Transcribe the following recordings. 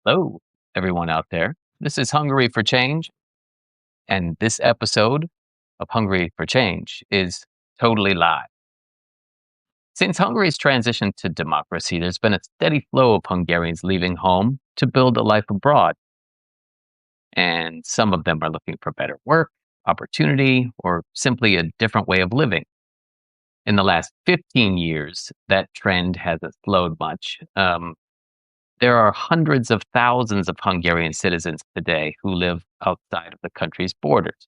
Hello, everyone out there. This is Hungary for Change, and this episode of Hungary for Change is totally live. Since Hungary's transition to democracy, there's been a steady flow of Hungarians leaving home to build a life abroad. And some of them are looking for better work, opportunity, or simply a different way of living. In the last 15 years, that trend hasn't slowed much. There are hundreds of thousands of Hungarian citizens today who live outside of the country's borders.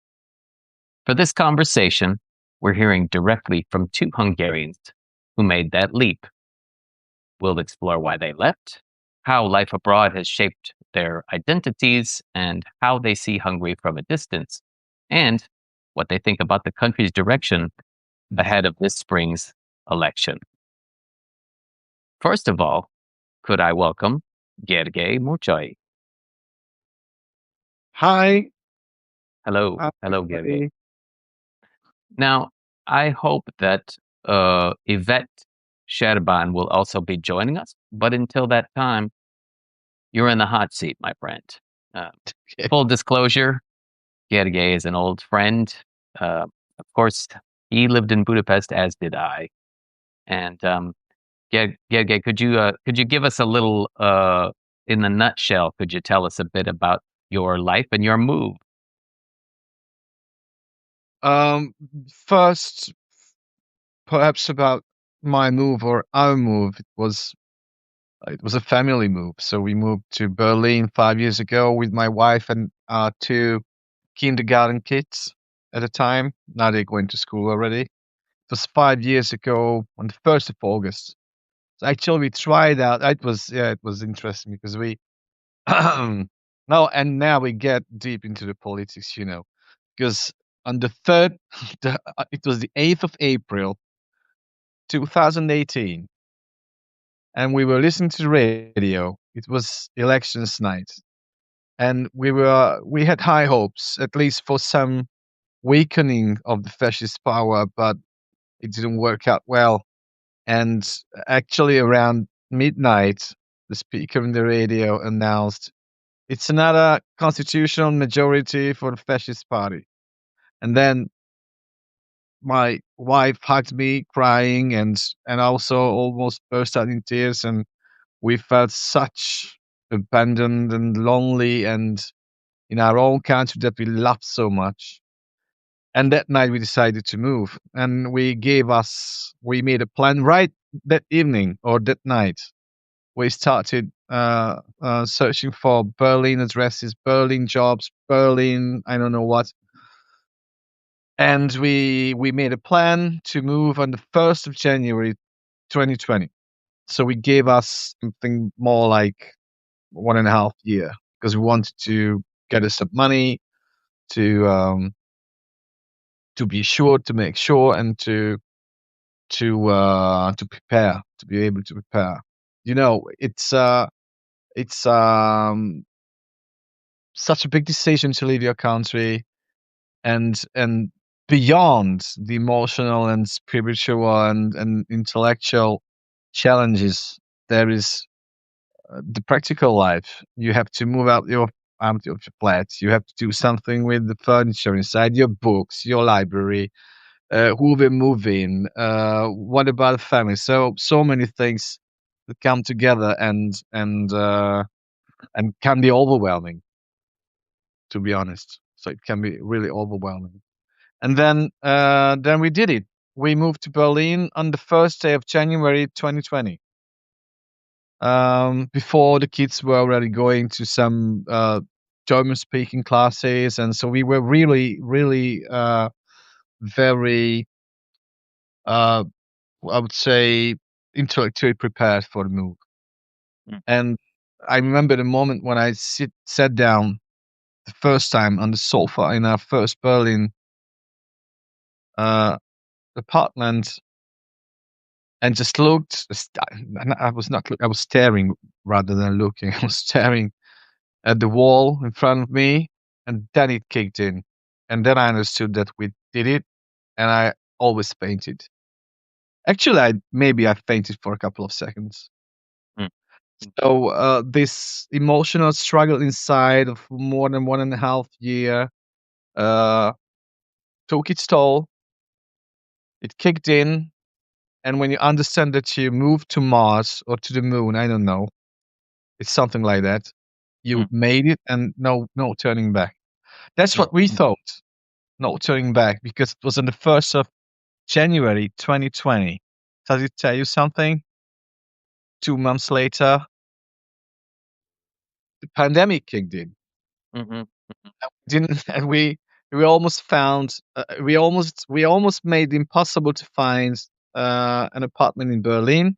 For this conversation, we're hearing directly from two Hungarians who made that leap. We'll explore why they left, how life abroad has shaped their identities, and how they see Hungary from a distance, and what they think about the country's direction ahead of this spring's election. First of all, could I welcome Gergely Mucsai? Hi. Hello. Hi, Hello, Gergely. everybody. Now, I hope that Ivett Sherban will also be joining us, but until that time, you're in the hot seat, my friend. Uh, Full disclosure, Gergely is an old friend. Of course, he lived in Budapest, as did I. And Gergely, could you give us a little, in the nutshell, could you tell us a bit about your life and your move? Um, First, perhaps about my move or our move. It was a family move. So we moved to Berlin 5 years ago with my wife and our two kindergarten kids at the time. Now they're going to school already. It was 5 years ago on the 1st of August. So actually, we tried out. It was interesting because we now we get deep into the politics, because on the third, it was the 8th of April, 2018, and we were listening to the radio. It was elections night, and we had high hopes, at least for some weakening of the fascist power, but it didn't work out well. And actually, around midnight, the speaker on the radio announced it's another constitutional majority for the fascist party. And then my wife hugged me crying and also almost burst out in tears, and we felt such abandoned and lonely and in our own country that we loved so much. And that night we decided to move, and we made a plan right that evening or that night. We started searching for Berlin addresses, Berlin jobs, Berlin I don't know what. And we made a plan to move on the 1st of January 2020. So we gave us something more like 1.5 year because we wanted to get us some money to to be sure to make sure and to prepare to be able to prepare. It's such a big decision to leave your country and beyond the emotional and spiritual and intellectual challenges, there is the practical life. You have to move out of your flat. You have to do something with the furniture inside, your books, your library, who will move in, what about the family. So many things that come together and can be overwhelming, to be honest. So it can be really overwhelming. And then we did it. We moved to Berlin on the first day of January 2020. Before the kids were already going to some German speaking classes, and so we were really, really very, uh, I would say, intellectually prepared for the move. Mm. And I remember the moment when I sat down the first time on the sofa in our first Berlin uh, apartment and just looked. I was not. I was staring rather than looking. I was staring at the wall in front of me, and then it kicked in, and then I understood that we did it, and I always fainted. Actually, maybe I fainted for a couple of seconds. Mm. So this emotional struggle inside of more than 1.5 year uh, took its toll. It kicked in, and when you understand that you moved to Mars or to the moon, I don't know, it's something like that. You Mm, made it, and no turning back. That's mm, what we mm, thought. No turning back, because it was on the 1st of January 2020. Does it tell you something? 2 months later, the pandemic kicked in. mhm, Didn't and we almost found we almost made it impossible to find an apartment in Berlin,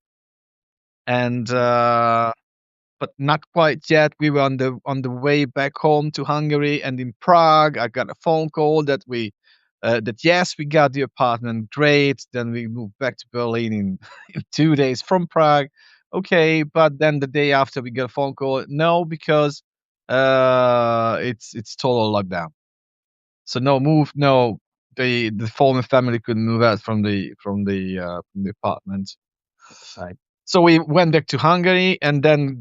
and mhm, but not quite yet. We were on the way back home to Hungary, and in Prague, I got a phone call that that yes, we got the apartment. Great. Then we moved back to Berlin in, in 2 days from Prague. Okay, but then the day after, we got a phone call. No, because it's total lockdown. So no move. No, the former family couldn't move out from the apartment. right. So we went back to Hungary, and then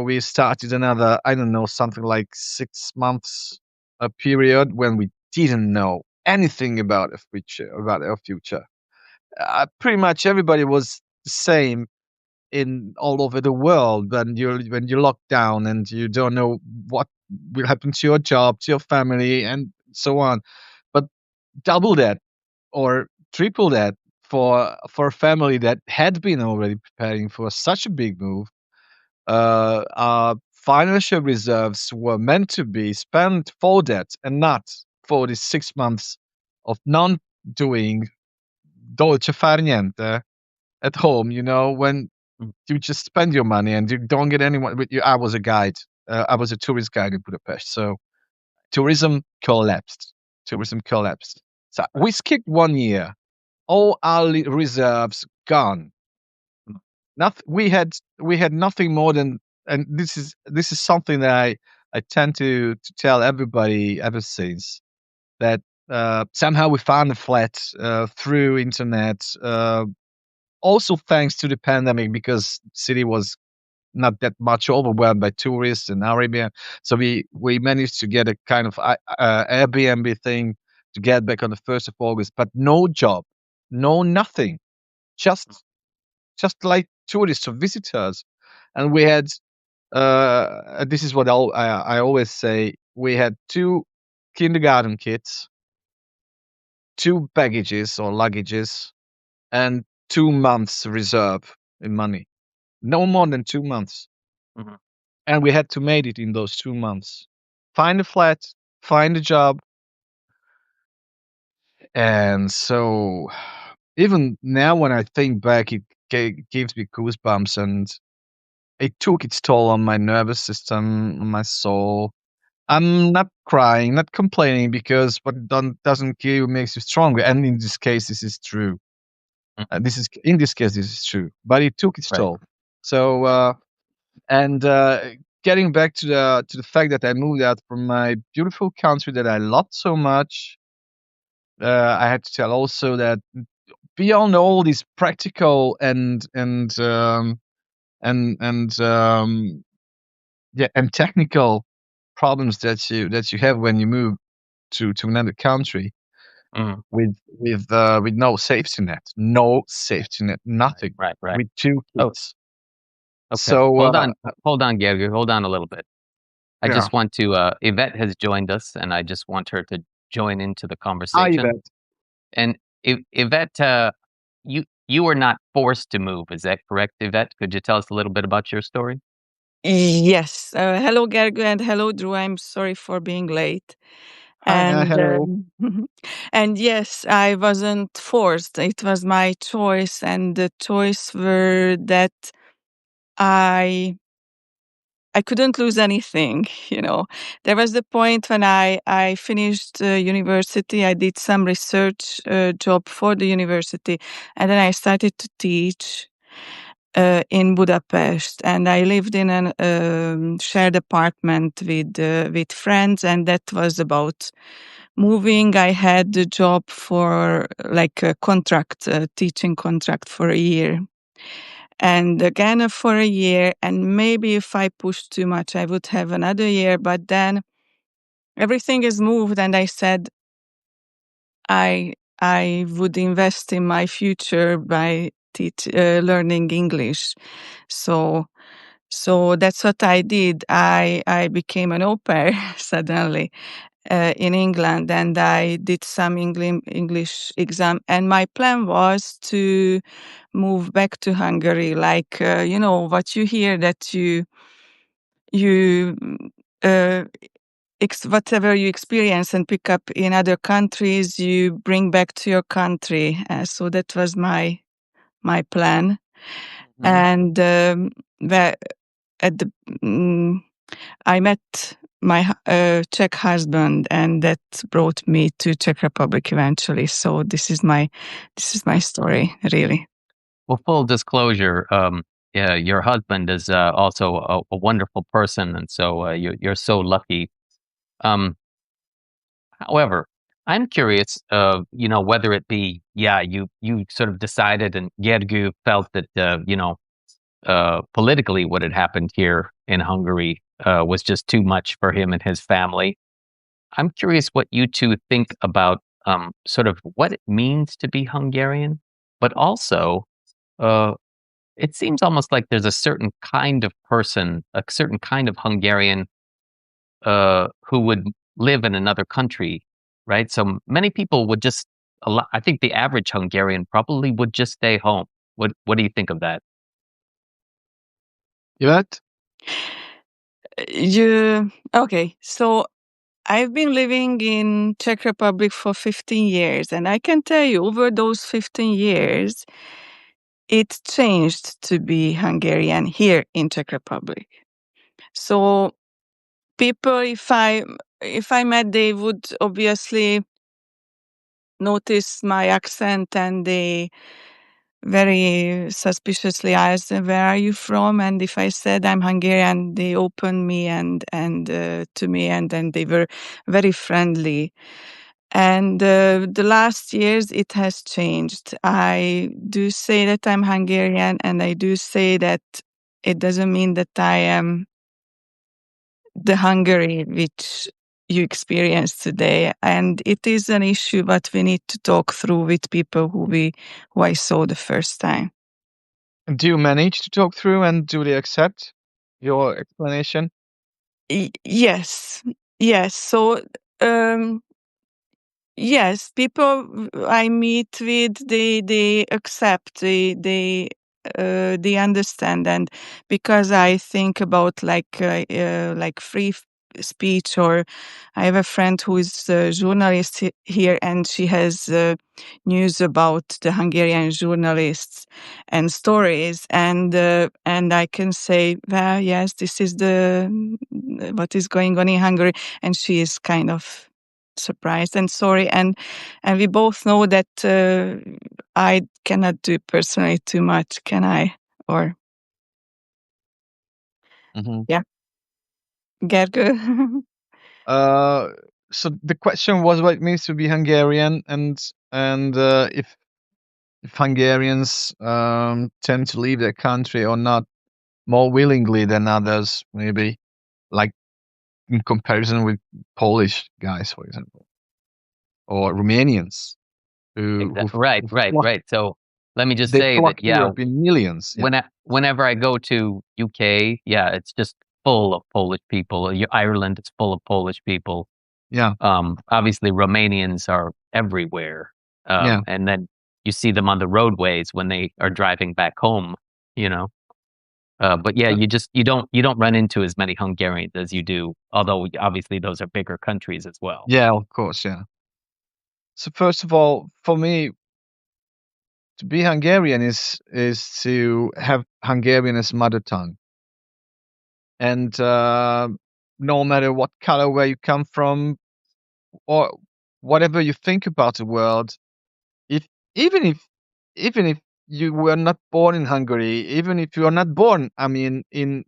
we started another, I don't know, something like 6 months a period when we didn't know anything about our future. Pretty much everybody was the same in all over the world when you lock down and you don't know what will happen to your job, to your family, and so on. But double that or triple that for a family that had been already preparing for such a big move. Our financial reserves were meant to be spent for that and not for the 6 months of non doing dolce far niente at home, when Mm, you just spend your money and you don't get anyone with you. I was a guide. I was a tourist guide in Budapest. So tourism collapsed. Tourism collapsed. So right. we skipped 1 year. All our reserves gone. Mm, We had nothing more than, and this is something that I tend to tell everybody ever since, that somehow we found a flat through internet. Also thanks to the pandemic, because city was not that much overwhelmed by tourists and Arabia. So we managed to get a kind of Airbnb thing to get back on the 1st of August, but no job, no nothing, mm, just just like tourists or visitors. And we had this is what I always say: we had two kindergarten kids, two baggages or luggages, and 2 months reserve in money. No more than 2 months. mhm, And we had to make it in those 2 months. Find a flat, find a job. And so even now, when I think back, it gives me goosebumps, and it took its toll on my nervous system, on my soul. I'm not crying, not complaining, because what doesn't kill you makes you stronger. And in this case, this is true. mm, This is true. But it took its right. toll. So and getting back to the fact that I moved out from my beautiful country that I loved so much, I had to tell also that beyond all these practical and yeah, and technical problems that you have when you move to another country Mm, with no safety net, right, nothing, right, right. with two Oh, kids. okay. So Hold on, Gerger, hold on a little bit. I yeah, just want to, Yvette has joined us, and I just want her to join into the conversation. Ivet. And Yvette, you were not forced to move, is that correct, Yvette? Could you tell us a little bit about your story? Yes. Hello, Gergo, and hello, Drew. I'm sorry for being late. Hi, And hello. and yes, I wasn't forced. It was my choice, and the choice were that I I couldn't lose anything. You know, there was the point when I finished university. I did some research job for the university, and then I started to teach in Budapest, and I lived in an shared apartment with friends, and that was about moving. I had a job for like a contract, teaching contract for a year, and again for a year. And maybe if I pushed too much, I would have another year. But then everything is moved, and I said I would invest in my future by learning English. So that's what I did. I became an au pair suddenly in England, and I did some English exam. And my plan was to move back to Hungary, like what you hear, that you uh, whatever you experience and pick up in other countries, you bring back to your country. So that was my plan. Mhm. And where at the I met my Czech husband, and that brought me to Czech Republic eventually. So this is my story, really. Well, full disclosure, yeah, your husband is also a wonderful person, and so you're so lucky. Um, However, I'm curious, whether it be, yeah, you sort of decided, and Gergő felt that, politically what had happened here in Hungary was just too much for him and his family. I'm curious what you two think about sort of what it means to be Hungarian, but also uh, it seems almost like there's a certain kind of person, a certain kind of Hungarian who would live in another country, right? So many people would just, I think the average Hungarian probably would just stay home. What do you think of that? Yvette? Okay, so I've been living in Czech Republic for 15 years, and I can tell you, over those 15 years, it changed to be Hungarian here in Czech Republic. So people, if I met, they would obviously notice my accent, and they very suspiciously asked, "Where are you from?" And if I said I'm Hungarian, they opened me and to me, and then they were very friendly. And the last years, it has changed. I do say that I'm Hungarian, and I do say that it doesn't mean that I am the Hungary which you experience today. And it is an issue that we need to talk through with people who I saw the first time. Do you manage to talk through, and do they accept your explanation? Yes, yes. So um, yes, people I meet with, they accept, they understand. And because I think about like free speech, or I have a friend who is a journalist here, and she has news about the Hungarian journalists and stories, and I can say, well, yes, this is the what is going on in Hungary, and she is kind of surprised and sorry. And we both know that I cannot do personally too much, can I? Or Mhm. yeah, Gergő. Uh, so the question was what it means to be Hungarian, and if Hungarians tend to leave their country or not more willingly than others, maybe, like in comparison with Polish guys, for example, or Romanians Right, who right, flock, right. So let me just they say flock that, to yeah, Europe in millions. Yeah, whenever I go to UK, yeah, it's just full of Polish people. Ireland, it's full of Polish people. yeah, Obviously, Romanians are everywhere, yeah. and then you see them on the roadways when they are driving back home. You know, but yeah, Uh, you don't run into as many Hungarians as you do. Although obviously those are bigger countries as well. yeah, of course, yeah. So first of all, for me, to be Hungarian is to have Hungarian as mother tongue, and no matter what color, where you come from, or whatever you think about the world, if even if even if you were not born in Hungary, even if you are not born, I mean, in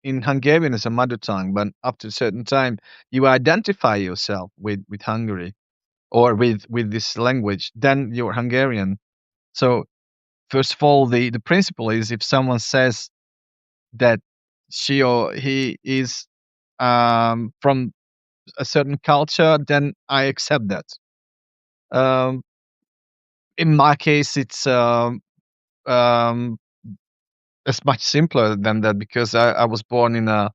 Hungarian as a mother tongue, but up to a certain time, you identify yourself with Hungary or with this language, then you're Hungarian. So first of all, the principle is if someone says that she or he is from a certain culture, then I accept that. Um, in my case, um, it's much simpler than that because I was born in a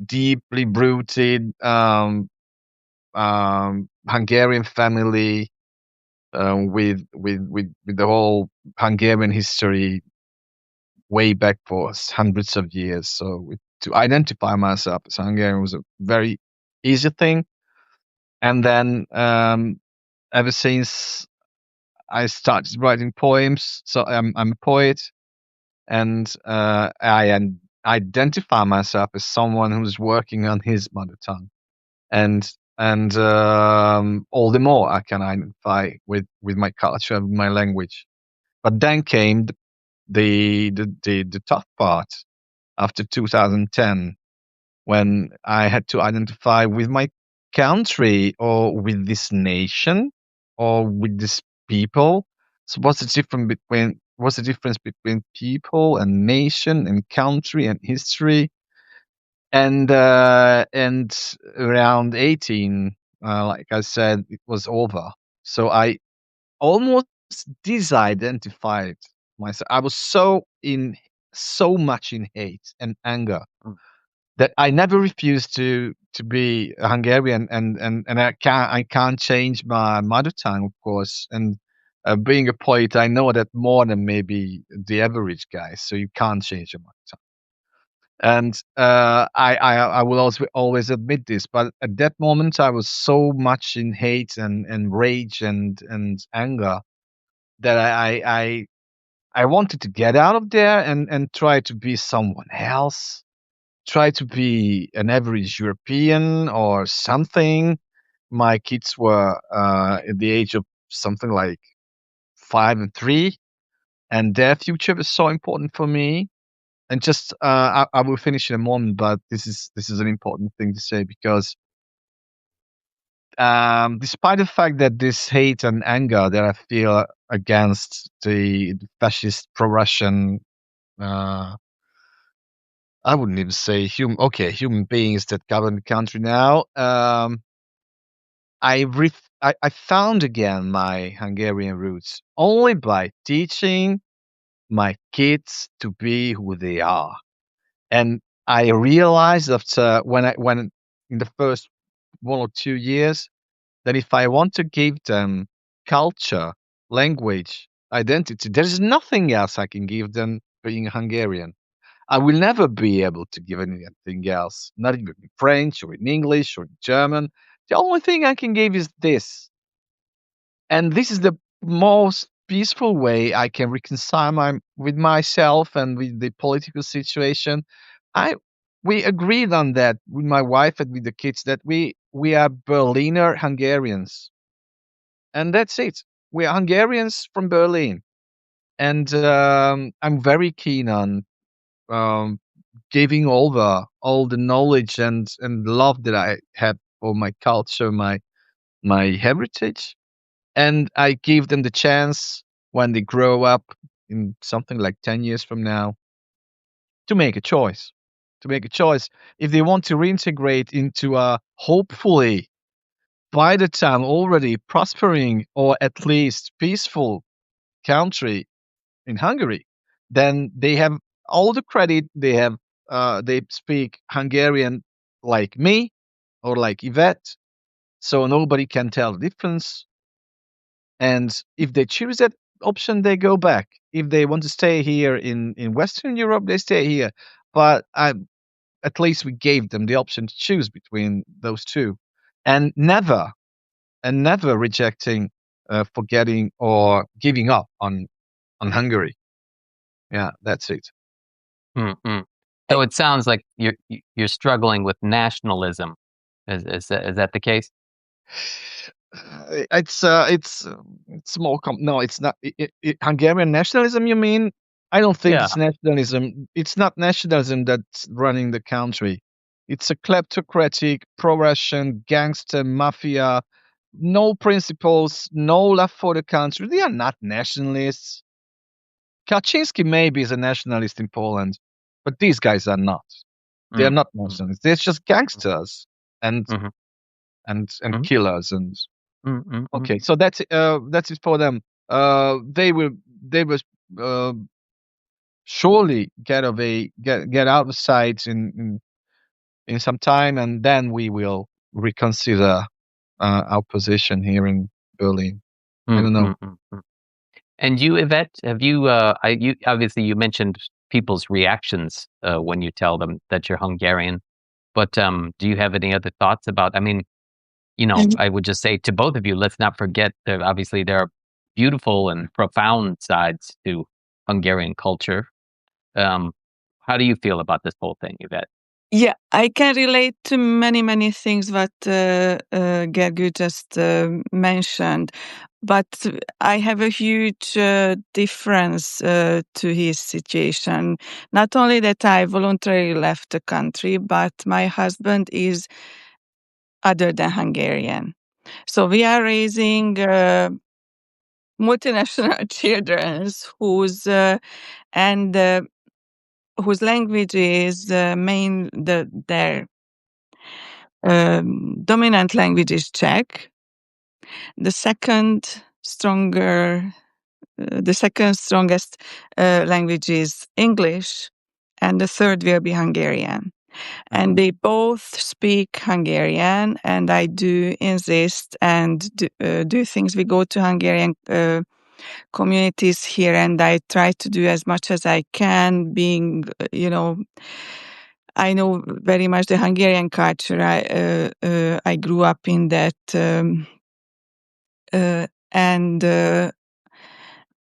deeply rooted Hungarian family with the whole Hungarian history way back for hundreds of years. So to identify myself as Hungarian was a very easy thing. And then ever since I started writing poems, so I'm a poet, and identify myself as someone who's working on his mother tongue, and all the more I can identify with my culture and my language. But then came the tough part after 2010 when I had to identify with my country or with this nation or with this people. So what's the difference between people and nation and country and history? And around 18, like I said, it was over. So I almost disidentified myself. I was so much in hate and anger that I never refused to be a Hungarian, and I can't change my mother tongue, of course. And being a poet, I know that more than maybe the average guy. So you can't change your mother tongue. And I will always admit this, but at that moment I was so much in hate and rage and anger that I wanted to get out of there and try to be someone else, try to be an average European or something. My kids were at the age of something like 5 and 3, and their future was so important for me. And just I will finish in a moment, but this is an important thing to say because despite the fact that this hate and anger that I feel against the fascist pro-Russian, uh, I wouldn't even say human beings that govern the country now. I found again my Hungarian roots only by teaching my kids to be who they are. And I realized after when in the first 1 or 2 years that if I want to give them culture, language, identity, there is nothing else I can give them being Hungarian. I will never be able to give anything else, not even in French or in English or in German. The only thing I can give is this. And this is the most peaceful way I can reconcile with myself and with the political situation. I We agreed on that with my wife and with the kids that we are Berliner Hungarians, and that's it. We are Hungarians from Berlin, and I'm very keen on um, giving over all the knowledge and love that I have for my culture, my heritage, and I give them the chance when they grow up in something like 10 years from now to make a choice. To make a choice if they want to reintegrate into a hopefully by the time already prospering or at least peaceful country in Hungary, then they have all the credit. They speak Hungarian like me or like Yvette, so nobody can tell the difference. And if they choose that option, they go back. If they want to stay here in Western Europe, they stay here. But at least we gave them the option to choose between those two, and never rejecting, forgetting, or giving up on Hungary. Yeah, that's it. Mm-mm. So it sounds like you're struggling with nationalism. Is that the case? It's more no, it's not Hungarian nationalism. You mean? I don't think Yeah. it's nationalism. It's not nationalism that's running the country. It's a kleptocratic, pro-Russian gangster mafia. No principles, no love for the country. They are not nationalists. Kaczynski maybe is a nationalist in Poland, but these guys are not. They are not nationalists. They're just gangsters and Mhm. and killers and Mhm. okay. So that's it for them. They will uh, surely get out of sight in some time, and then we will reconsider our position here in Berlin. I don't know. And you, Yvette, have you? You obviously you mentioned people's reactions when you tell them that you're Hungarian, but do you have any other thoughts about? I mean, And I would just say to both of you, let's not forget that obviously there are beautiful and profound sides to Hungarian culture. Um, how do you feel about this whole thing, Yvette? yeah, I can relate to many, many things what Gergő just mentioned, but I have a huge difference to his situation. Not only that I voluntarily left the country, but my husband is other than Hungarian. So we are raising multinational children and whose language is their dominant language is Czech. The second stronger, the second strongest language is English, and the third will be Hungarian. And they both speak Hungarian, and I do insist and do things. We go to Hungarian communities here, and I try to do as much as I can, being, I know very much the Hungarian culture. I grew up in that,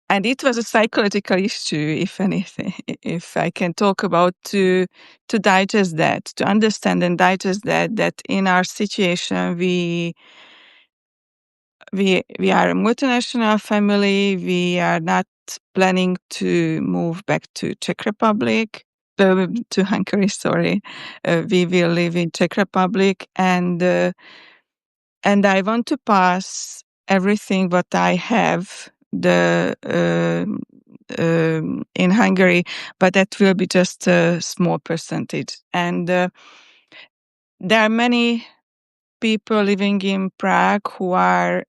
and it was a psychological issue, if anything, if I can talk about to digest that, to understand and digest that in our situation we are a multinational family. We are not planning to move back to Czech Republic, to Hungary. Sorry, we will live in Czech Republic, and I want to pass everything what I have in Hungary, but that will be just a small percentage. And there are many people living in Prague who are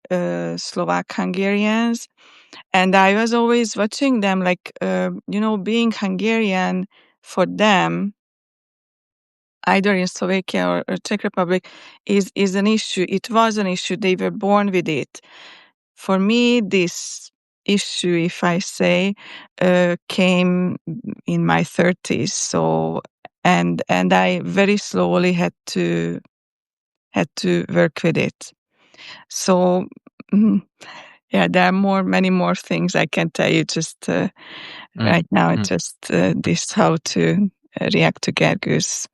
Slovak Hungarians. And I was always watching them, like, being Hungarian for them, either in Slovakia or Czech Republic, is an issue. It was an issue. They were born with it. For me, this issue, if I say, came in my 30s. So, and I very slowly had to work with it. So, yeah, there are many more things I can tell you. Just right now, just this how to react to Gergő's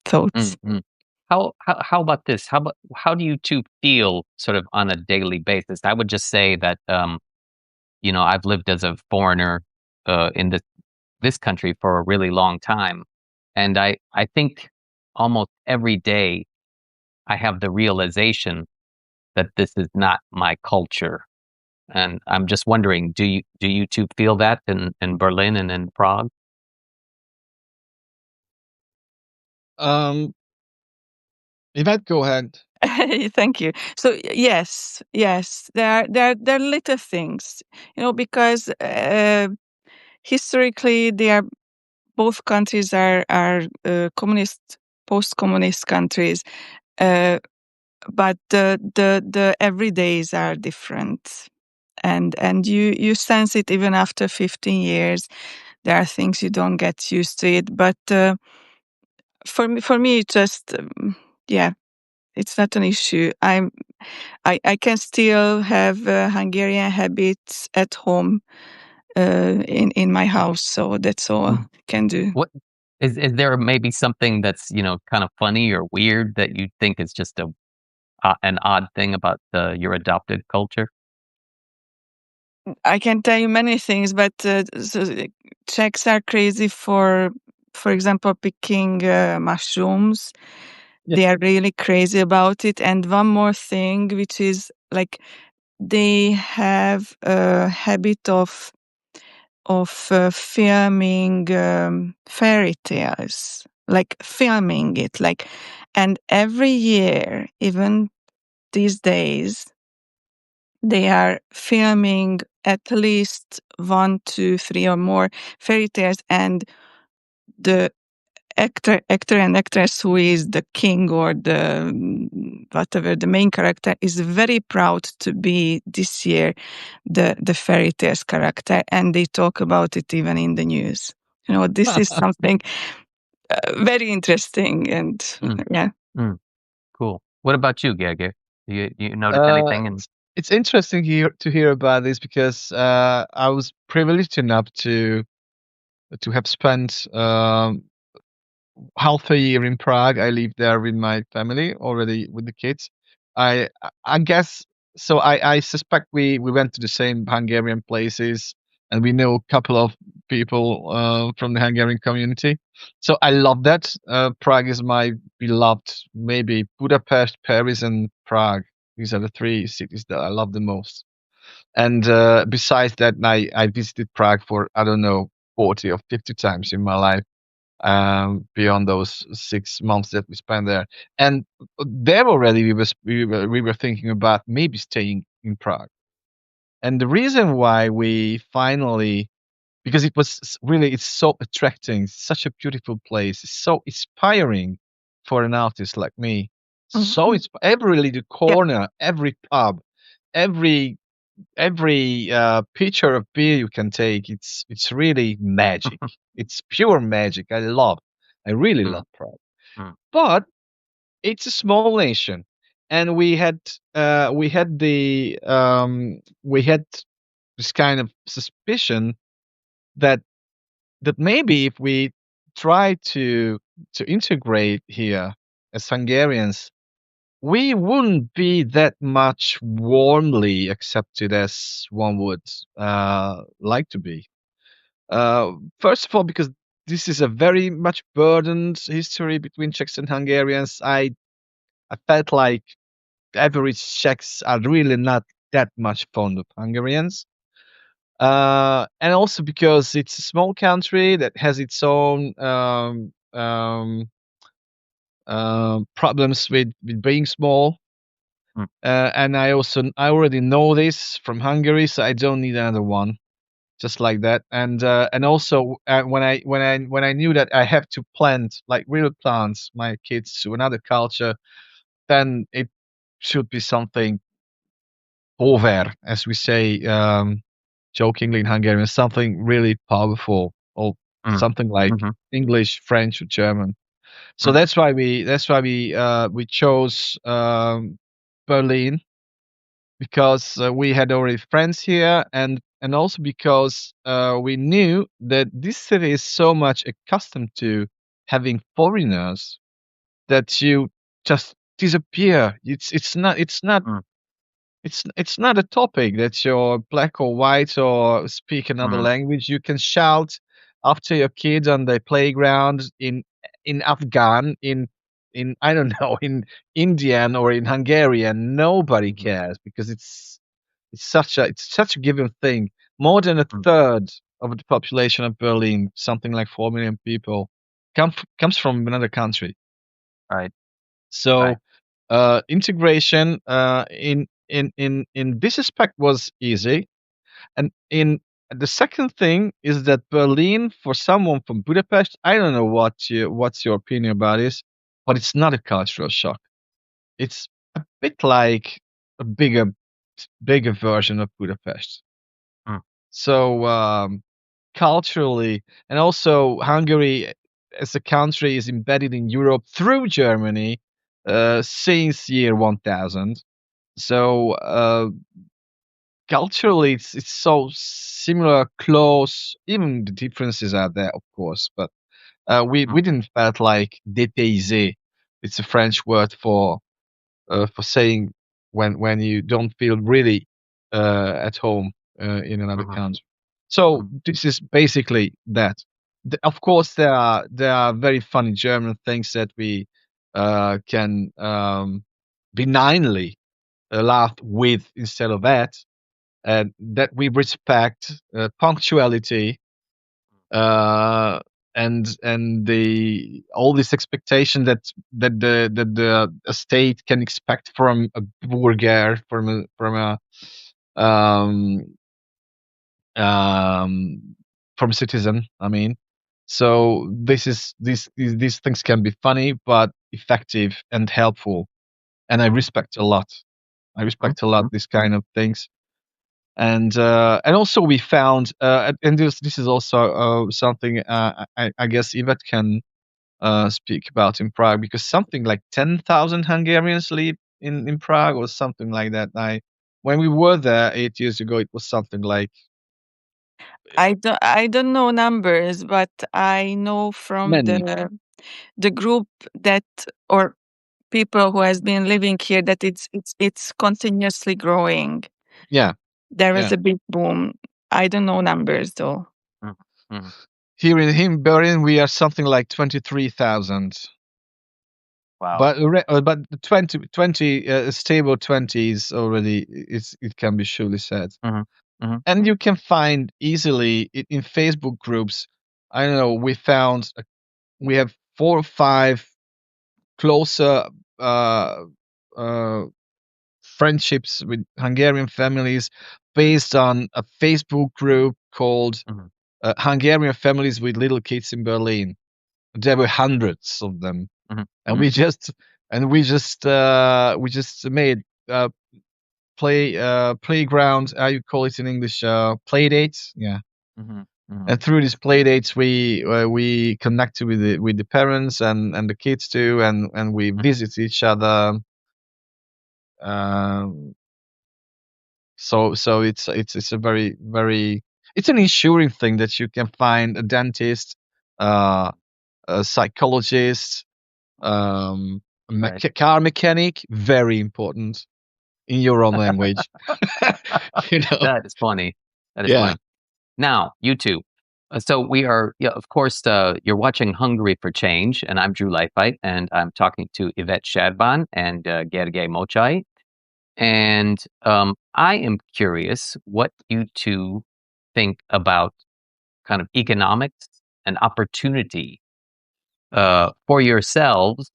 thoughts. How about this? How do you two feel sort of on a daily basis? I would just say that I've lived as a foreigner in this country for a really long time, and I think almost every day I have the realization that this is not my culture, and I'm just wondering, do you two feel that in Berlin and in Prague? Yvette, go ahead. Thank you. So yes, there are little things, because historically both countries are communist, post-communist countries, but the everydays are different, and you sense it even after 15 years. There are things you don't get used to it, but for me, it just yeah, it's not an issue. I can still have Hungarian habits at home in my house, so that's all I can do. What is there maybe something that's kind of funny or weird that you think is just an odd thing about your adopted culture? I can tell you many things, but Czechs are crazy for example, picking mushrooms. Yeah. They are really crazy about it. And one more thing, which is like they have a habit of of filming fairy tales, like filming it, like, and every year, even these days, they are filming at least 1, 2, 3 or more fairy tales, and the actor and actress who is the king or the whatever the main character is very proud to be this year the fairy tales character, and they talk about it even in the news. This is something very interesting, and Mm, yeah. cool. What about you, Gerger? You notice Uh, anything? And it's interesting to hear about this because I was privileged enough to have spent half a year in Prague. I lived there with my family already with the kids. I guess so. I suspect we went to the same Hungarian places, and we know a couple of people from the Hungarian community. So I love that. Prague is my beloved. Maybe Budapest, Paris, and Prague. These are the three cities that I love the most. And besides that, I visited Prague for I don't know 40 or 50 times in my life beyond those 6 months that we spent there. And there already we were thinking about maybe staying in Prague. And the reason why we finally, because it was really, it's so attracting, such a beautiful place, it's so inspiring for an artist like me. So Mhm. it's every little Yeah. corner, every pub, every pitcher of beer you can take, it's really magic. It's pure magic. I really mm, love Prague. mm, But it's a small nation, and we had this kind of suspicion that maybe if we try to integrate here as Hungarians, we wouldn't be that much warmly accepted as one would like to be. First of all, because this is a very much burdened history between Czechs and Hungarians. I felt like average Czechs are really not that much fond of Hungarians. And also because it's a small country that has its own problems with being small. mm, And I already know this from Hungary, so I don't need another one, just like that. And also when I knew that I have to plant like real plants my kids to another culture, then it should be something over, as we say jokingly in Hungarian, something really powerful, or mm, something like mhm, English, French, or German. So mm, that's why we chose Berlin, because we had already friends here, and also because we knew that this city is so much accustomed to having foreigners that you just disappear. mm, It's not a topic that you're black or white or speak another mm, language. You can shout after your kids on the playground in Afghan, in I don't know, in Indian or in Hungarian. Nobody mhm, cares because it's such a given thing. More than a mm. third of the population of Berlin, something like 4 million people, comes from another country. Right, right. So integration in this aspect was easy, and in the second thing is that Berlin, for someone from Budapest, I don't know what's your opinion about this, but it's not a cultural shock. It's a bit like a bigger version of Budapest. Mm, So culturally, and also Hungary as a country is embedded in Europe through Germany since year 1000. So culturally, it's so similar, close. Even the differences are there, of course, but we mm, didn't felt like dépaysé. It's a French word for saying when you don't feel really at home in another mhm, country. So mhm, this is basically that. Of course, there are very funny German things that we can benignly laugh with instead of at. that we respect punctuality, and the all this expectation that the state can expect from a burgher, um, um, from a citizen. I mean, so these things can be funny but effective and helpful, and I respect a lot. I respect a lot Mhm. these kind of things. And also we found, and this is also something I guess Ivett can speak about in Prague, because something like 10,000 Hungarians live in Prague or something like that. When we were there 8 years ago, it was something like I don't know numbers, but I know from many. the group that, or people who has been living here, that it's continuously growing. Yeah, There is yeah. a big boom. I don't know numbers though. Mhm. Mhm. Here in Berlin, we are something like 23,000. Wow. But the 20 stable 20s already, it can be surely said. Mhm. Mhm. And you can find easily in Facebook groups. I don't know. We have 4 or 5 closer uh, uh, friendships with Hungarian families based on a Facebook group called Mhm. Hungarian Families with Little Kids in Berlin. There were hundreds of them, Mhm. and Mhm. we just made playground. How you call it in English? Play dates. Yeah. Mhm. Mhm. And through these play dates, we connected with the parents and the kids too, and we Mhm. visit each other. Um, so it's a very it's an ensuring thing that you can find a dentist, uh, a psychologist, um, Right. car mechanic, very important, in your own language. you know, That is funny. That is yeah. funny. Now, you two. So we are, yeah, of course, you're watching Hungary for Change, and I'm Drew Lightfight, and I'm talking to Yvette Shadban and Gergely Mochai. And I am curious what you two think about kind of economics and opportunity for yourselves,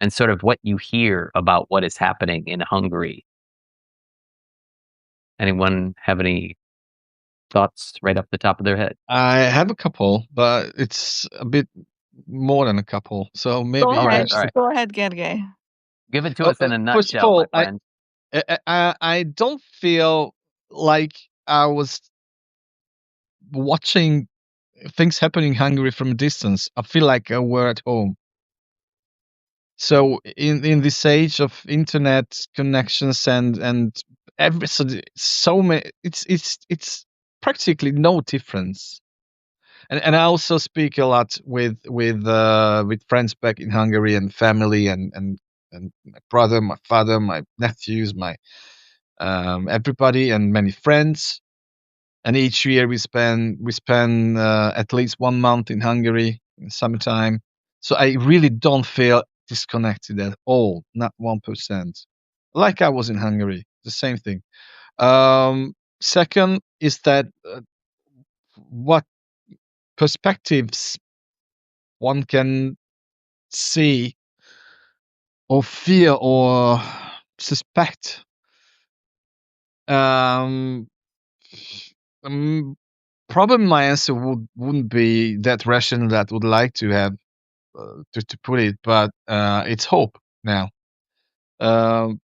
and sort of what you hear about what is happening in Hungary. Anyone have any thoughts right up the top of their head? I have a couple, but it's a bit more than a couple. So maybe All right, Yvette all right. Go ahead, Gergely. Give it to us in a First of nutshell, my all, friend. I don't feel like I was watching things happening in Hungary from a distance. I feel like I were at home. So in this age of internet connections and every so many, it's practically no difference. And I also speak a lot with friends back in Hungary, and family, and my brother, my father, my nephews, my everybody, and many friends. And each year we spend at least 1 month in Hungary in summertime. So I really don't feel disconnected at all, not 1%. Like I was in Hungary, the same thing. Second is that what perspectives one can see or fear or suspect. Um, Probably my answer wouldn't be that rational that I would like to have to put it, but it's hope now. Um,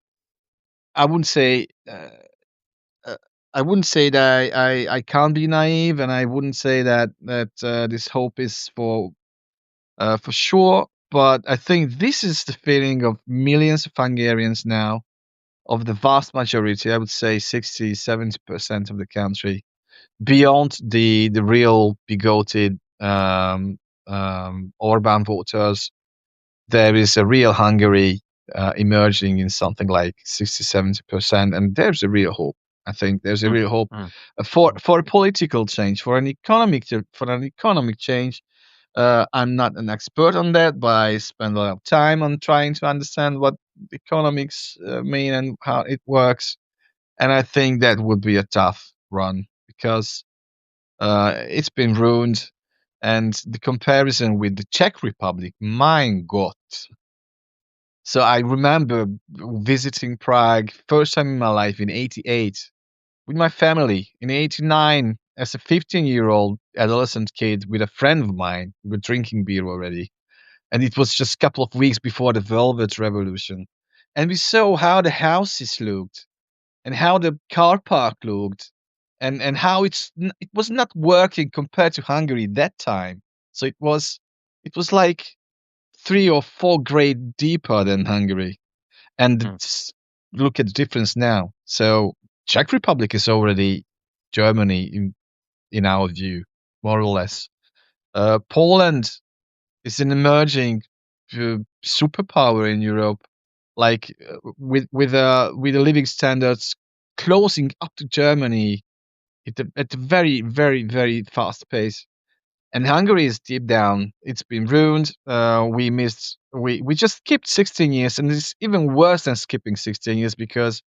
I wouldn't say uh, I wouldn't say that I can't be naive, and I wouldn't say that this hope is for sure. But I think this is the feeling of millions of Hungarians now, of the vast majority. I would say 60-70% of the country, beyond the real bigoted Orban voters. There is a real Hungary emerging in something like 60-70%, and there's a real hope. I think there's a Mm, real hope mm, mm, for a political change, for an economic change. I'm not an expert on that, but I spend a lot of time on trying to understand what economics mean and how it works. And I think that would be a tough run because it's been ruined. And the comparison with the Czech Republic, my God. So I remember visiting Prague first time in my life in '88 with my family. In '89, as a 15-year-old adolescent kid with a friend of mine, we were drinking beer already. And it was just a couple of weeks before the Velvet Revolution. And we saw how the houses looked and how the car park looked and how it was not working compared to Hungary that time. So it was like 3 or 4 grade deeper than Hungary. And Mm. look at the difference now. So Czech Republic is already Germany in our view, more or less. Poland is an emerging superpower in Europe, like with the living standards closing up to Germany at a very very very fast pace. And Hungary is deep down. It's been ruined. We just skipped 16 years, and it's even worse than skipping 16 years because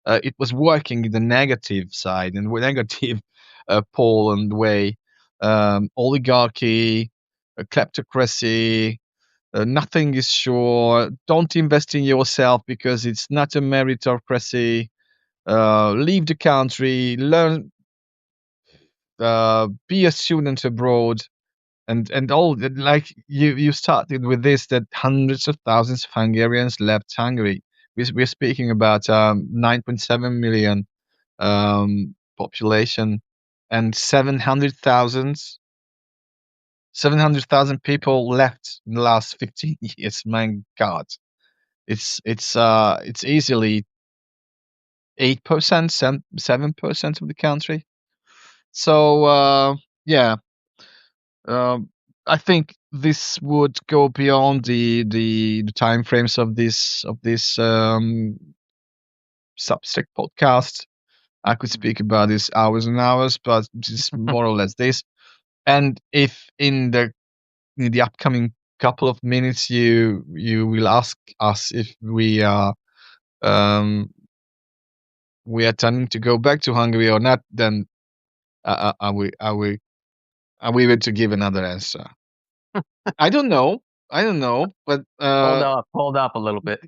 it was working in the negative side and with negative Poland way. Oligarchy, kleptocracy, nothing is sure. Don't invest in yourself because it's not a meritocracy. Leave the country, learn, be a student abroad, and all that. Like you started with this that hundreds of thousands of Hungarians left Hungary. We're speaking about 9.7 million population, and 700,000 people left in the last 15 years. My God, it's easily 8%, 7% of the country. So yeah, um, I think this would go beyond the time frames of this Substack podcast. I could speak about this hours and hours, but just more or less this. And if in the upcoming couple of minutes you will ask us if um we are planning to go back to Hungary or not, then are we able to give another answer? I don't know. I don't know, but Hold up a little bit.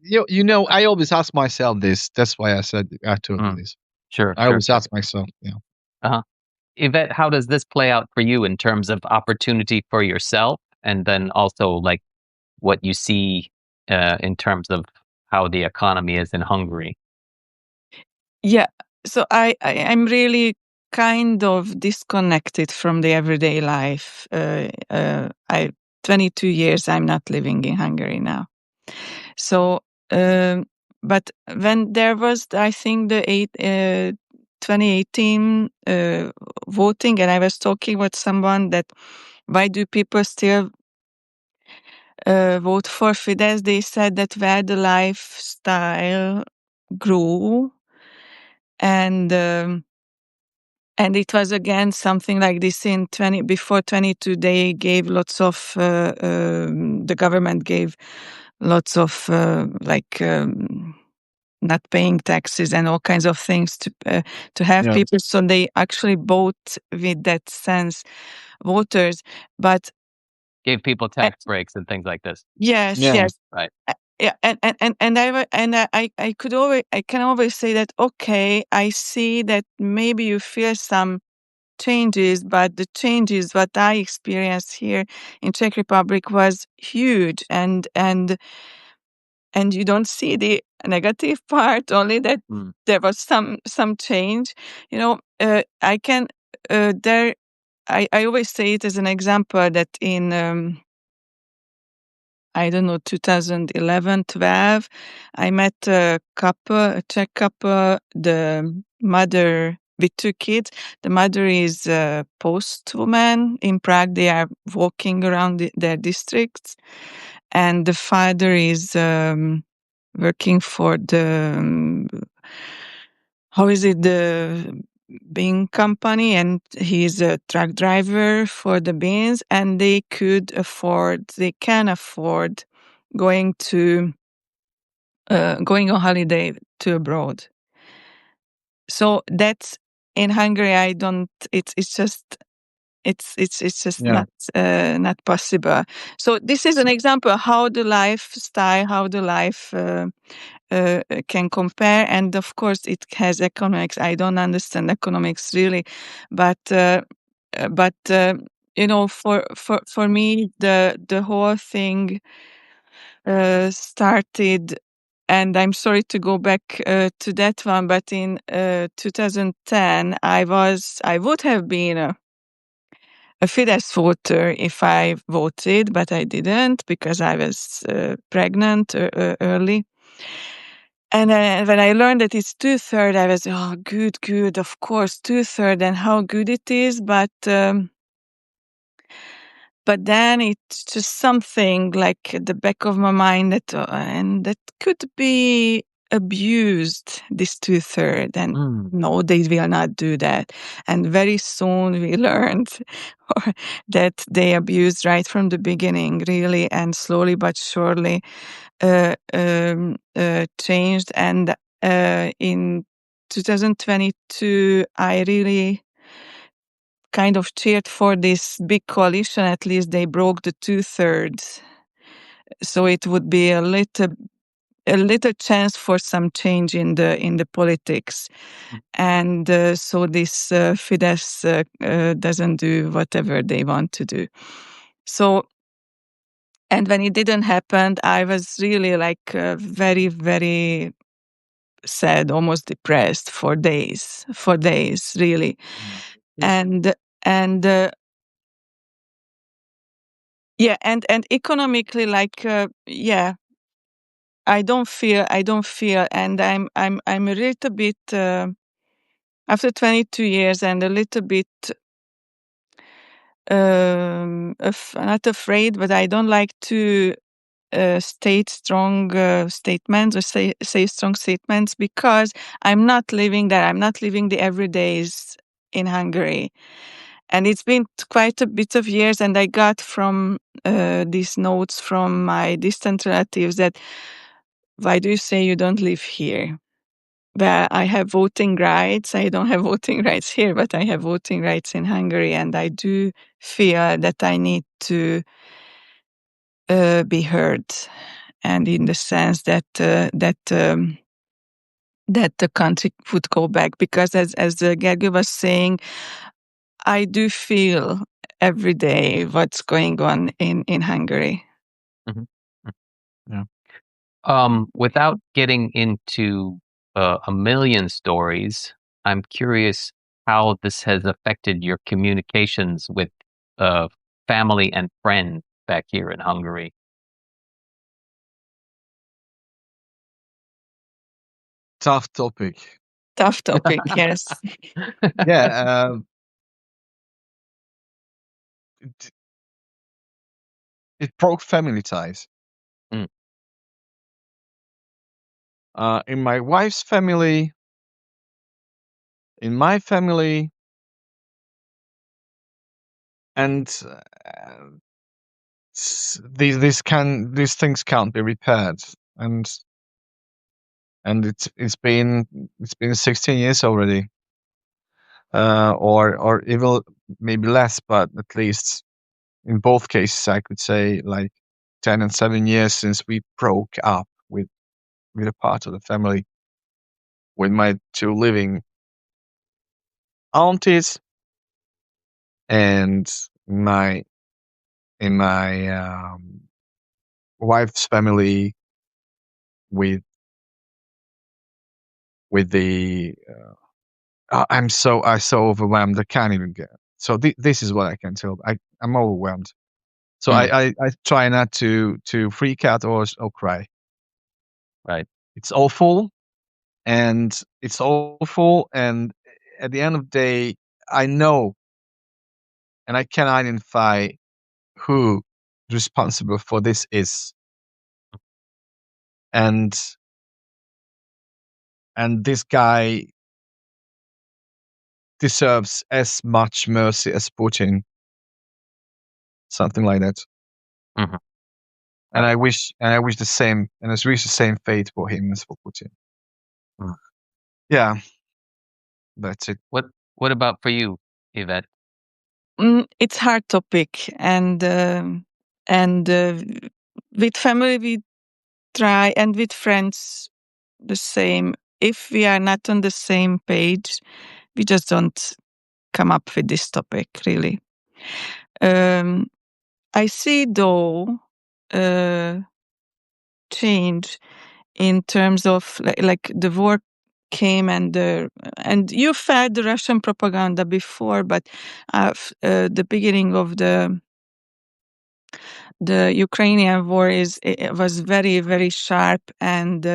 I always ask myself this. That's why I told you Mm. this. Sure, I sure, always sure. ask myself. Uh-huh. Yvette, how does this play out for you in terms of opportunity for yourself, and then also like what you see in terms of how the economy is in Hungary? Yeah. So I'm really kind of disconnected from the everyday life. I 22 years I'm not living in Hungary now. So, but when there was, I think 2018 voting, and I was talking with someone that why do people still vote for Fidesz? They said that where the lifestyle grew, and it was again something like this in before 22. They gave lots of the government gave lots of not paying taxes and all kinds of things to have Yeah. people. So they actually bought with that sense voters. But Gave people tax breaks and things like this, yes, Yeah. yes. right? Yeah, I can always say that okay, I see that maybe you feel some changes, but the changes what I experienced here in Czech Republic was huge, and you don't see the negative part, only that Mm. there was some change. I can there. I always say it as an example that in I don't know, 2011, 12, I met a couple, a Czech couple, the mother with 2 kids. The mother is a postwoman in Prague. They are walking around their districts. And the father is working for how is it, the bean company, and he's a truck driver for the beans, and they can afford going to going on holiday to abroad. So that's in Hungary. I don't. It's just. It's just Yeah. not possible. So this is an example how the lifestyle, how the life can compare, and of course it has economics. I don't understand economics really, but for me the whole thing started, and I'm sorry to go back to that one, but in 2010 I would have been a Fidesz voter if I voted, but I didn't because I was pregnant early. And when I learned that it's 2/3, I was, oh, good, of course, 2/3, and how good it is. But then it's just something like at the back of my mind and that could be abused, this 2/3. And no, they will not do that. And very soon we learned that they abused right from the beginning, really, and slowly but surely changed. And in 2022, I really kind of cheered for this big coalition. At least they broke the 2/3, so it would be a little chance for some change in the politics. And so this Fidesz doesn't do whatever they want to do. So, and when it didn't happen, I was really like very, very sad, almost depressed for days, really. And and yeah, and economically, like I don't feel, and I'm a little bit after 22 years and a little bit not afraid, but I don't like to state strong statements or say strong statements because I'm not living there. I'm not living the everydays in Hungary. And it's been quite a bit of years, and I got from these notes from my distant relatives that, why do you say you don't live here? Well, I have voting rights. I don't have voting rights here, but I have voting rights in Hungary, and I do feel that I need to be heard, and in the sense that that the country would go back, because as Gergely was saying, I do feel every day what's going on in Hungary. Mhm. Yeah. Without getting into a million stories, I'm curious how this has affected your communications with uh, family and friends back here in Hungary. Tough topic. Tough topic, yes. Yeah. It, it broke family ties. Mm. In my wife's family, in my family, and these things can't be repaired. And it's been 16 years already, or even maybe less, but at least in both cases I could say like 10 and 7 years since we broke up with a part of the family, with my two living aunties and my in my wife's family with the I'm so overwhelmed. I can't even get. So this is what I can tell. I'm overwhelmed. So Mm. I try not to freak out or cry. Right. It's awful, and at the end of the day, I know, and I can identify who responsible for this is, and this guy deserves as much mercy as Putin, something like that. Mhm. And I wish the same, and I wish the same fate for him as for Putin. Mm. Yeah. That's it. What about for you, Ivett? It's hard topic, and with family we try, and with friends the same. If we are not on the same page, we just don't come up with this topic. Really, I see though change in terms of like the war came, and you felt the Russian propaganda before, but the beginning of the Ukrainian war it was very, very sharp, and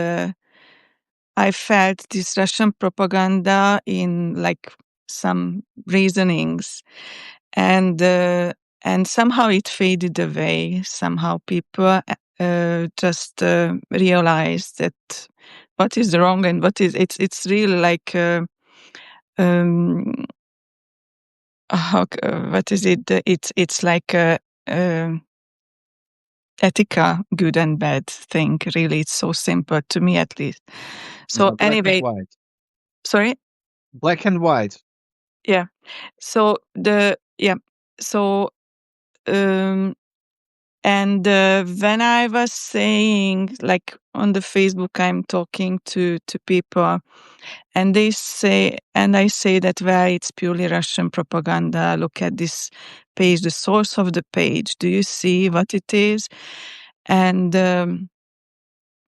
I felt this Russian propaganda in like some reasonings, and and somehow it faded away. Somehow people just realized that what is wrong and what is it's really like um, what is it? It's like a. Ethical good and bad thing. Really, it's so simple to me, at least. So Black and anyway, white. sorry. Black and white. Yeah. So So um, and when I was saying, like on the Facebook, I'm talking to people, and I say that, well, it's purely Russian propaganda. Look at this page, the source of the page. Do you see what it is? And and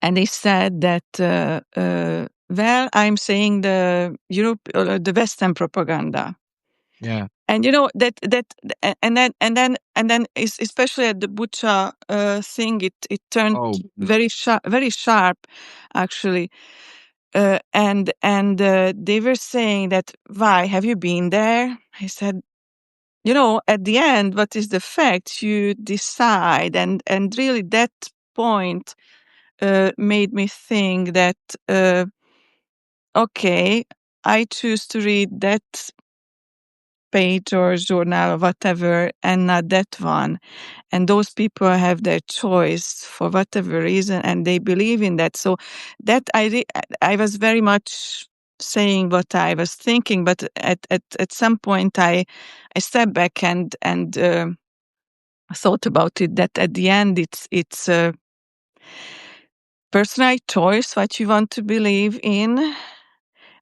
they said that, well, I'm saying the Western propaganda. Yeah. And and then especially at the Bucha thing, it turned Oh, very sharp, actually. And they were saying that, why have you been there? I said, at the end, what is the fact? You decide, and really that point made me think that, okay, I choose to read that page or journal or whatever, and not that one. And those people have their choice for whatever reason, and they believe in that. So that I was very much saying what I was thinking, but at some point I stepped back and thought about it. That at the end, it's a personal choice what you want to believe in.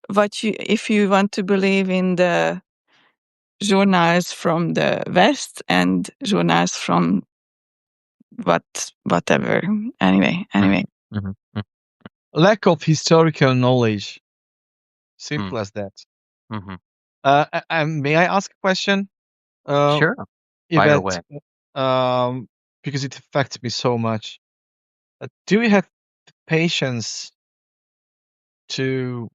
If you want to believe in the journals from the West and journals from whatever. Anyway. Mm-hmm. lack of historical knowledge. Mm-hmm. Simple as that. Mm-hmm. And may I ask a question? Uh, Sure. Fire Yvette, away. because it affects me so much. Do you have patience to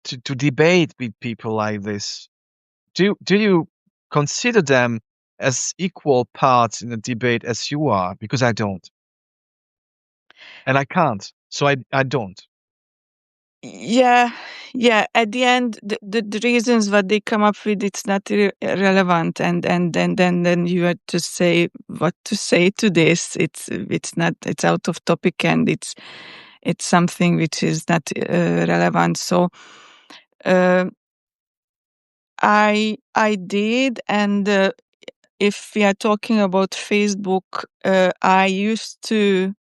to debate with people like this? Do you consider them as equal parts in a debate as you are? Because I don't, and I can't, so I don't. Yeah, yeah. At the end, the reasons what they come up with, it's not relevant, and then you have to say what to say to this. It's not. It's out of topic, and it's something which is not relevant. So uh, I did, and if we are talking about Facebook, I used to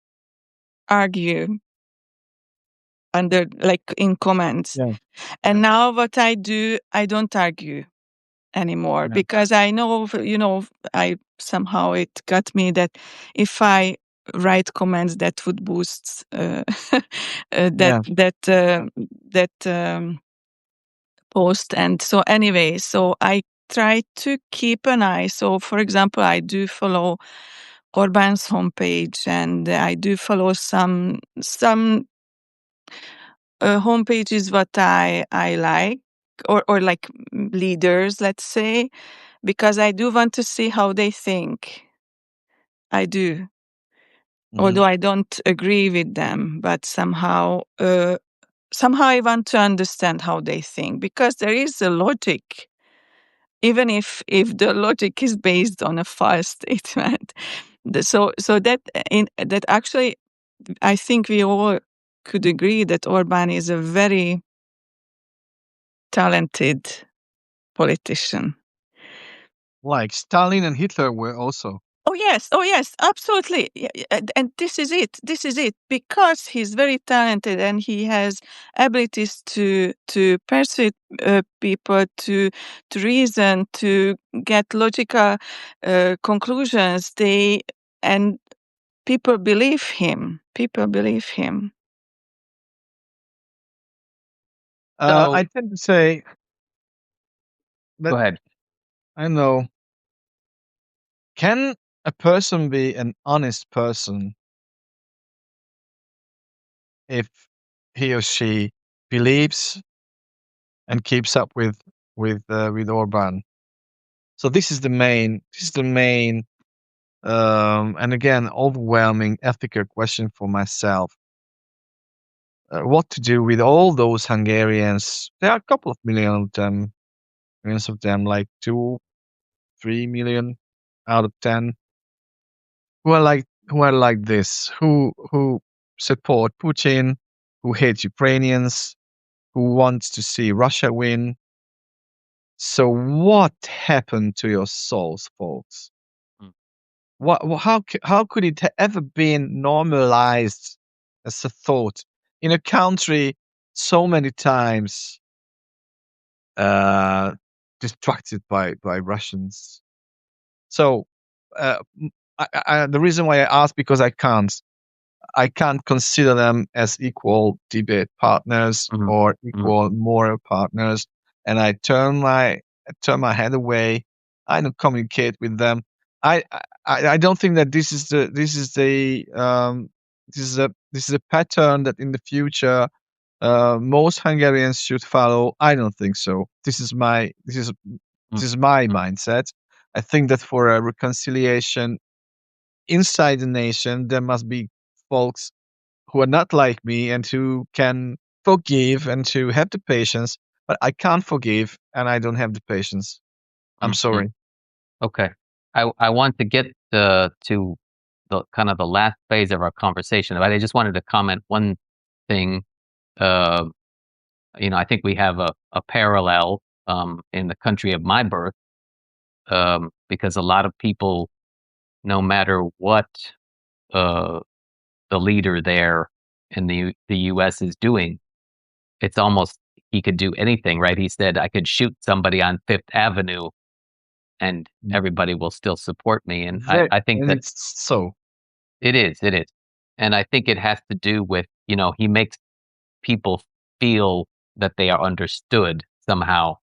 argue under like in comments. Yeah, And now what I do, I don't argue anymore, yeah, because I know, I somehow it got me that if I write comments that would boost yeah. that post. And so anyway, so I try to keep an eye. So for example, I do follow Orban's homepage, and I do follow some homepages what I like, or like leaders, let's say, because I do want to see how they think. I do, Hmm. although I don't agree with them, but somehow I want to understand how they think, because there is a logic, even if the logic is based on a false statement. So that actually, I think we all could agree that Orban is a very talented politician. Like Stalin and Hitler were also. Oh yes, absolutely. And this is it. Because he's very talented and he has abilities to persuade people, to reason, to get logical conclusions. And people believe him. So I tend to say that go ahead. I know. Can a person be an honest person if he or she believes and keeps up with Orban? So this is the main and again overwhelming ethical question for myself. What to do with all those Hungarians? There are a couple of millions of them, like 2, 3 million out of 10, who are like this, who support Putin, who hate Ukrainians, who wants to see Russia win. So what happened to your souls, folks? Mm. How could it ever been normalized as a thought in a country so many times uh, distracted by Russians? So the reason why I ask, because I can't consider them as equal debate partners Mhm. or Mhm. equal moral partners, and I turn my head away. I don't communicate with them. I don't think that this is a pattern that in the future most Hungarians should follow. I don't think so. This is my mindset. I think that for a reconciliation inside the nation, there must be folks who are not like me and who can forgive and who have the patience. But I can't forgive, and I don't have the patience. I'm Mhm. sorry. Okay. I want to get to the kind of the last phase of our conversation, but I just wanted to comment one thing. Uh, I think we have a parallel in the country of my birth, because a lot of people, no matter what uh, the leader there in the U.S. is doing, it's almost he could do anything, right? He said, I could shoot somebody on Fifth Avenue and Mm. everybody will still support me. And I think And that it's so. it is. And I think it has to do with, he makes people feel that they are understood somehow.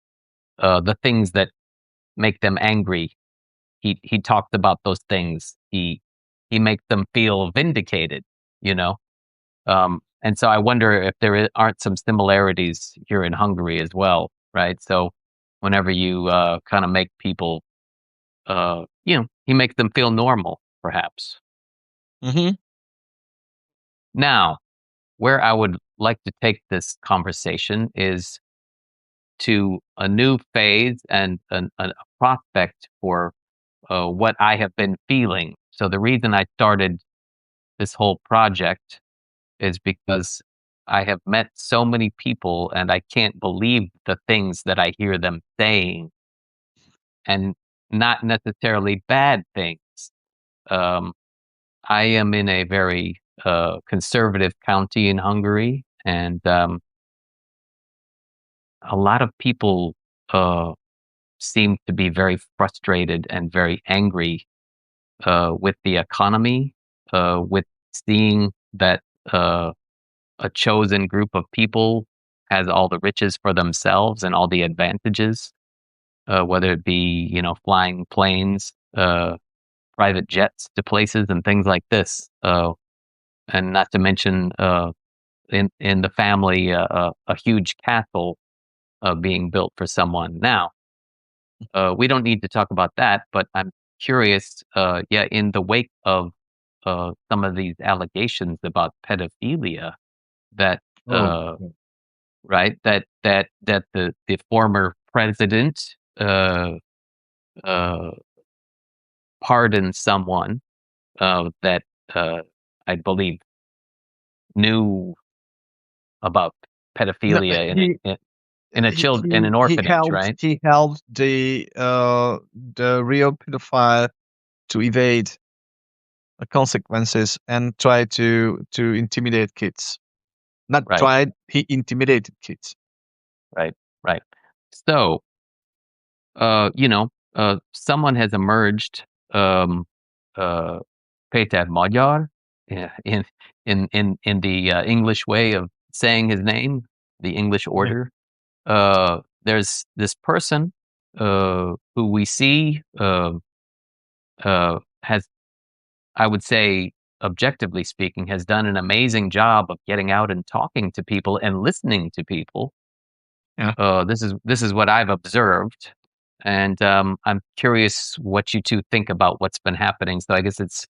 The things that make them angry, he talked about those things. He makes them feel vindicated, you know? And so I wonder if aren't some similarities here in Hungary as well, right? So whenever you kind of make people, he makes them feel normal, perhaps. Hmm. Now, where I would like to take this conversation is to a new phase and a prospect for what I have been feeling. So the reason I started this whole project is because I have met so many people and I can't believe the things that I hear them saying, and not necessarily bad things. Um, I am in a very conservative county in Hungary, and a lot of people uh, seem to be very frustrated and very angry with the economy, with seeing that a chosen group of people has all the riches for themselves and all the advantages, whether it be, flying planes, private jets to places and things like this. And not to mention in the family, a huge castle being built for someone. Now, we don't need to talk about that, but I'm curious, in the wake of some of these allegations about pedophilia that Oh, right? That the former president uh, pardoned someone that I believe knew about no, pedophilia in he it. in in an orphanage, right? he helped the real pedophile to evade the consequences and try to intimidate kids. Not Right, tried, he intimidated kids. right, right. So, someone has emerged, uh, Péter Magyar, yeah, in the English way of saying his name, the English Yeah. order. There's this person who we see has, I would say, objectively speaking, has done an amazing job of getting out and talking to people and listening to people. Yeah. This is what I've observed, and I'm curious what you two think about what's been happening. So I guess it's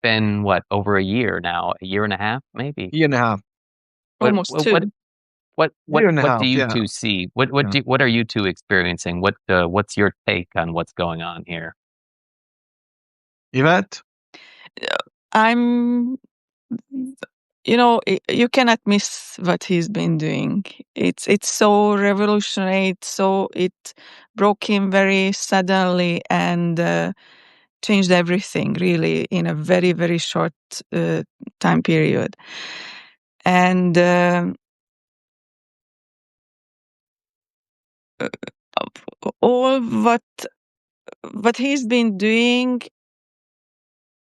been what, over a year now, a year and a half, maybe. Year and a half. What Almost what what two. what what Year and a what do half, you yeah. two see? Yeah. What are you two experiencing? What's your take on what's going on here? Yvette? I'm, you cannot miss what he's been doing. It's so revolutionary. It broke him very suddenly and changed everything really in a very very short time period. And all what he's been doing,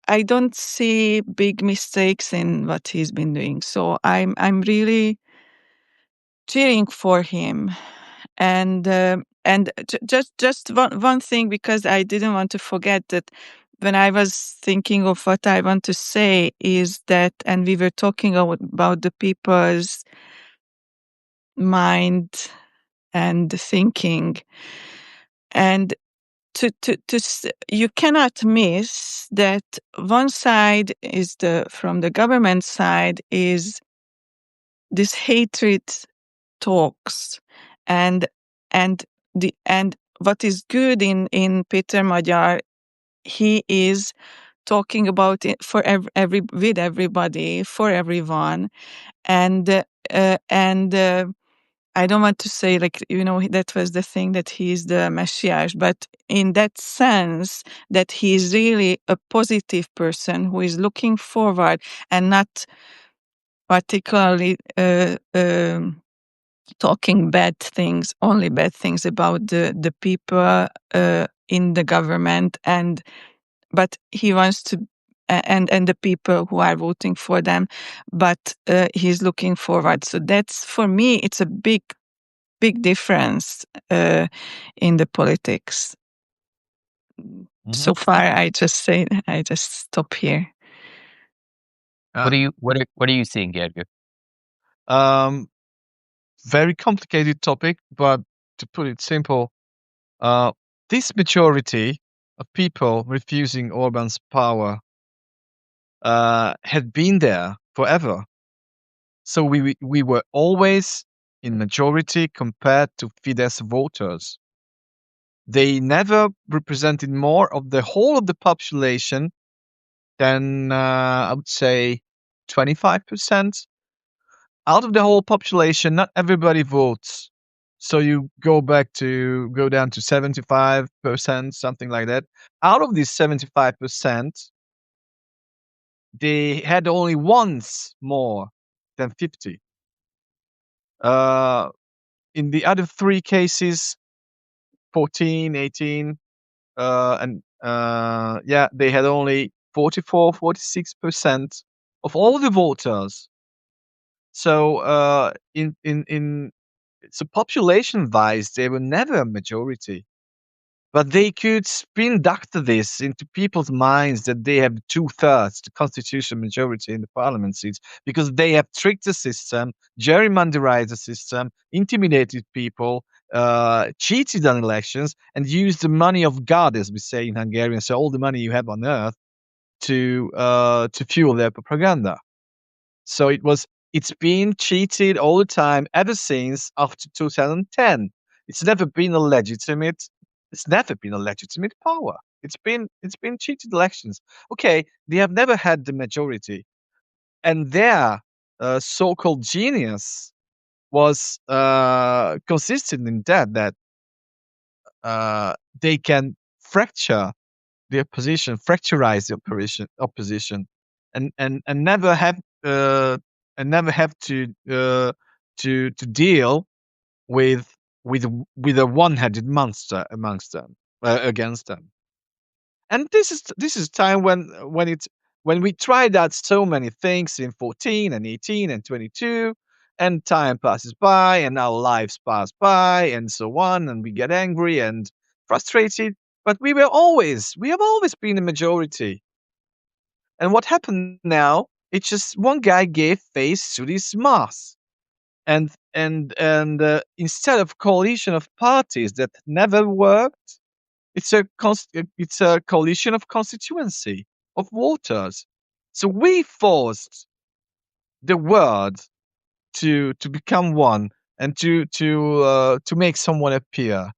I don't see big mistakes in what he's been doing. So I'm really cheering for him. And just one thing, because I didn't want to forget that when I was thinking of what I want to say is that, and we were talking about the people's mind and thinking, and you cannot miss that one side is from the government side is this hatred talks, and and what is good in Peter Magyar, he is talking about it for every with everybody, for everyone. And I don't want to say, like, that was the thing that he is the messiah, but in that sense that he is really a positive person who is looking forward and not particularly talking only bad things about the people in the government, but he wants to, and the people who are voting for them, but he's looking forward. So that's, for me, it's a big difference in the politics. So far, I just stop here. What are you seeing, Gergely? Um, very complicated topic, but to put it simple, this majority of people refusing Orban's power had been there forever. So we were always in majority compared to Fidesz voters. They never represented more of the whole of the population than I would say 25%. Out of the whole population, not everybody votes. So you go down to 75%, something like that. Out of these 75%, they had only once more than 50. In the other three cases, 14, 18, and yeah, they had only 44, 46% of all the voters. So in so population wise, they were never a majority, but they could spin doctor this into people's minds that they have 2/3, the constitutional majority in the parliament seats, because they have tricked the system, gerrymanderized the system, intimidated people, cheated on elections, and used the money of God, as we say in Hungarian, so all the money you have on earth, to fuel their propaganda. So it's been cheated all the time ever since after 2010. It's never been a legitimate it's never been a legitimate power. It's been cheated elections. Okay, they have never had the majority. And their so-called genius was consistent in that they can fracture the opposition, fracturize the opposition, and never have to deal with with a one-headed monster amongst them against them. And this is time when we tried out so many things in 14 and 18 and 22, and time passes by and our lives pass by and so on, and we get angry and frustrated, but we have always been a majority. And what happened now, it's just one guy gave face to this mass, and instead of coalition of parties that never worked, it's a coalition of constituency of voters. So we forced the world to become one and to make someone appear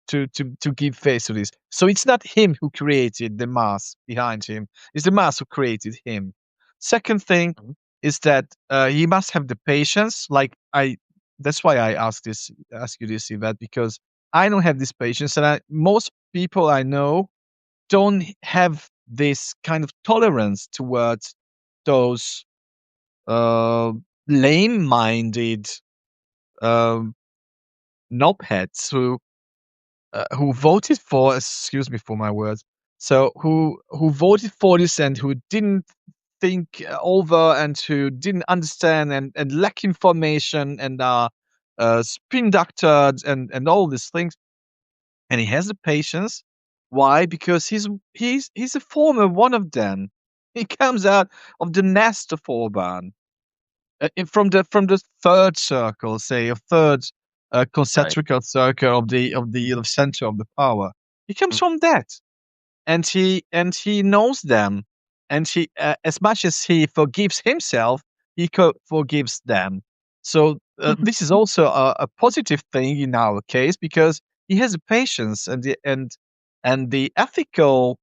to give face to this. So it's not him who created the mass behind him; it's the mass who created him. Second thing is that he must have the patience. That's why I ask you this, Yvette, because I don't have this patience, and most people I know don't have this kind of tolerance towards those uh, lame-minded um, knobheads who voted for, excuse me for my words, so who voted for this and who didn't think over and who didn't understand and lack information and are spin doctored and all these things. And he has the patience. Why? Because he's a former one of them. He comes out of the nest of Orban, from the third circle, say a third concentric circle of the center of the power. He comes from that, and he knows them, and he as much as he forgives himself, he forgives them. So this is also a positive thing in our case because he has the patience and the ethical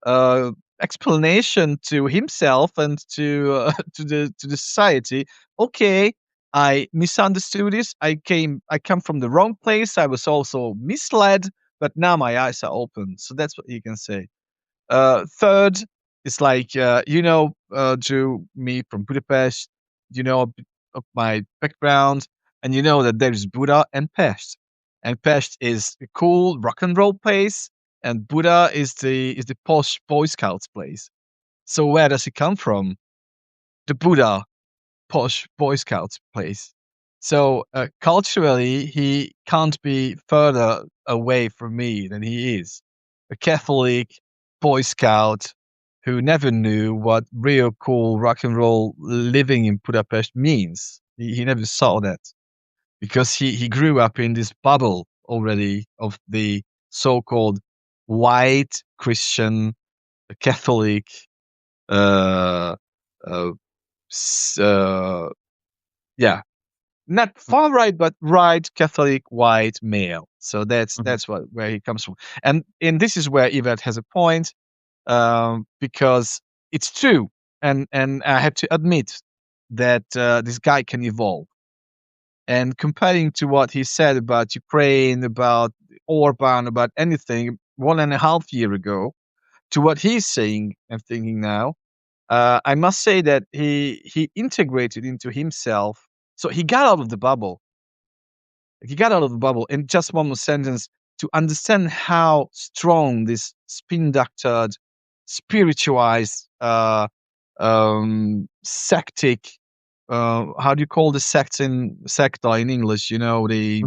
uh, explanation to himself and to to the society. Okay, I misunderstood this. I come from the wrong place. I was also misled, but now my eyes are open. So that's what you can say. Third, it's like Drew, me from Budapest. You know a bit of my background, and you know that there is Buda and Pest, and Pest is a cool rock and roll place, and Buda is the posh Boy Scouts place. So where does he come from? The Buddha posh Boy Scouts place. So culturally, he can't be further away from me than he is. A Catholic Boy Scout who never knew what real cool rock and roll living in Budapest means. He never saw that because he grew up in this bubble already of the so-called white Christian Catholic uh, uh, yeah, not far right, but right Catholic white male. So that's where he comes from, and this is where Yvette has a point, because it's true, and I have to admit that this guy can evolve. And comparing to what he said about Ukraine, about Orban, about anything 1.5 years ago, to what he's saying and thinking now, I must say that he integrated into himself. So he got out of the bubble. He got out of the bubble. In just one more sentence, to understand how strong this spin doctored, spiritualized, sectic. How do you call the sector in English? You know the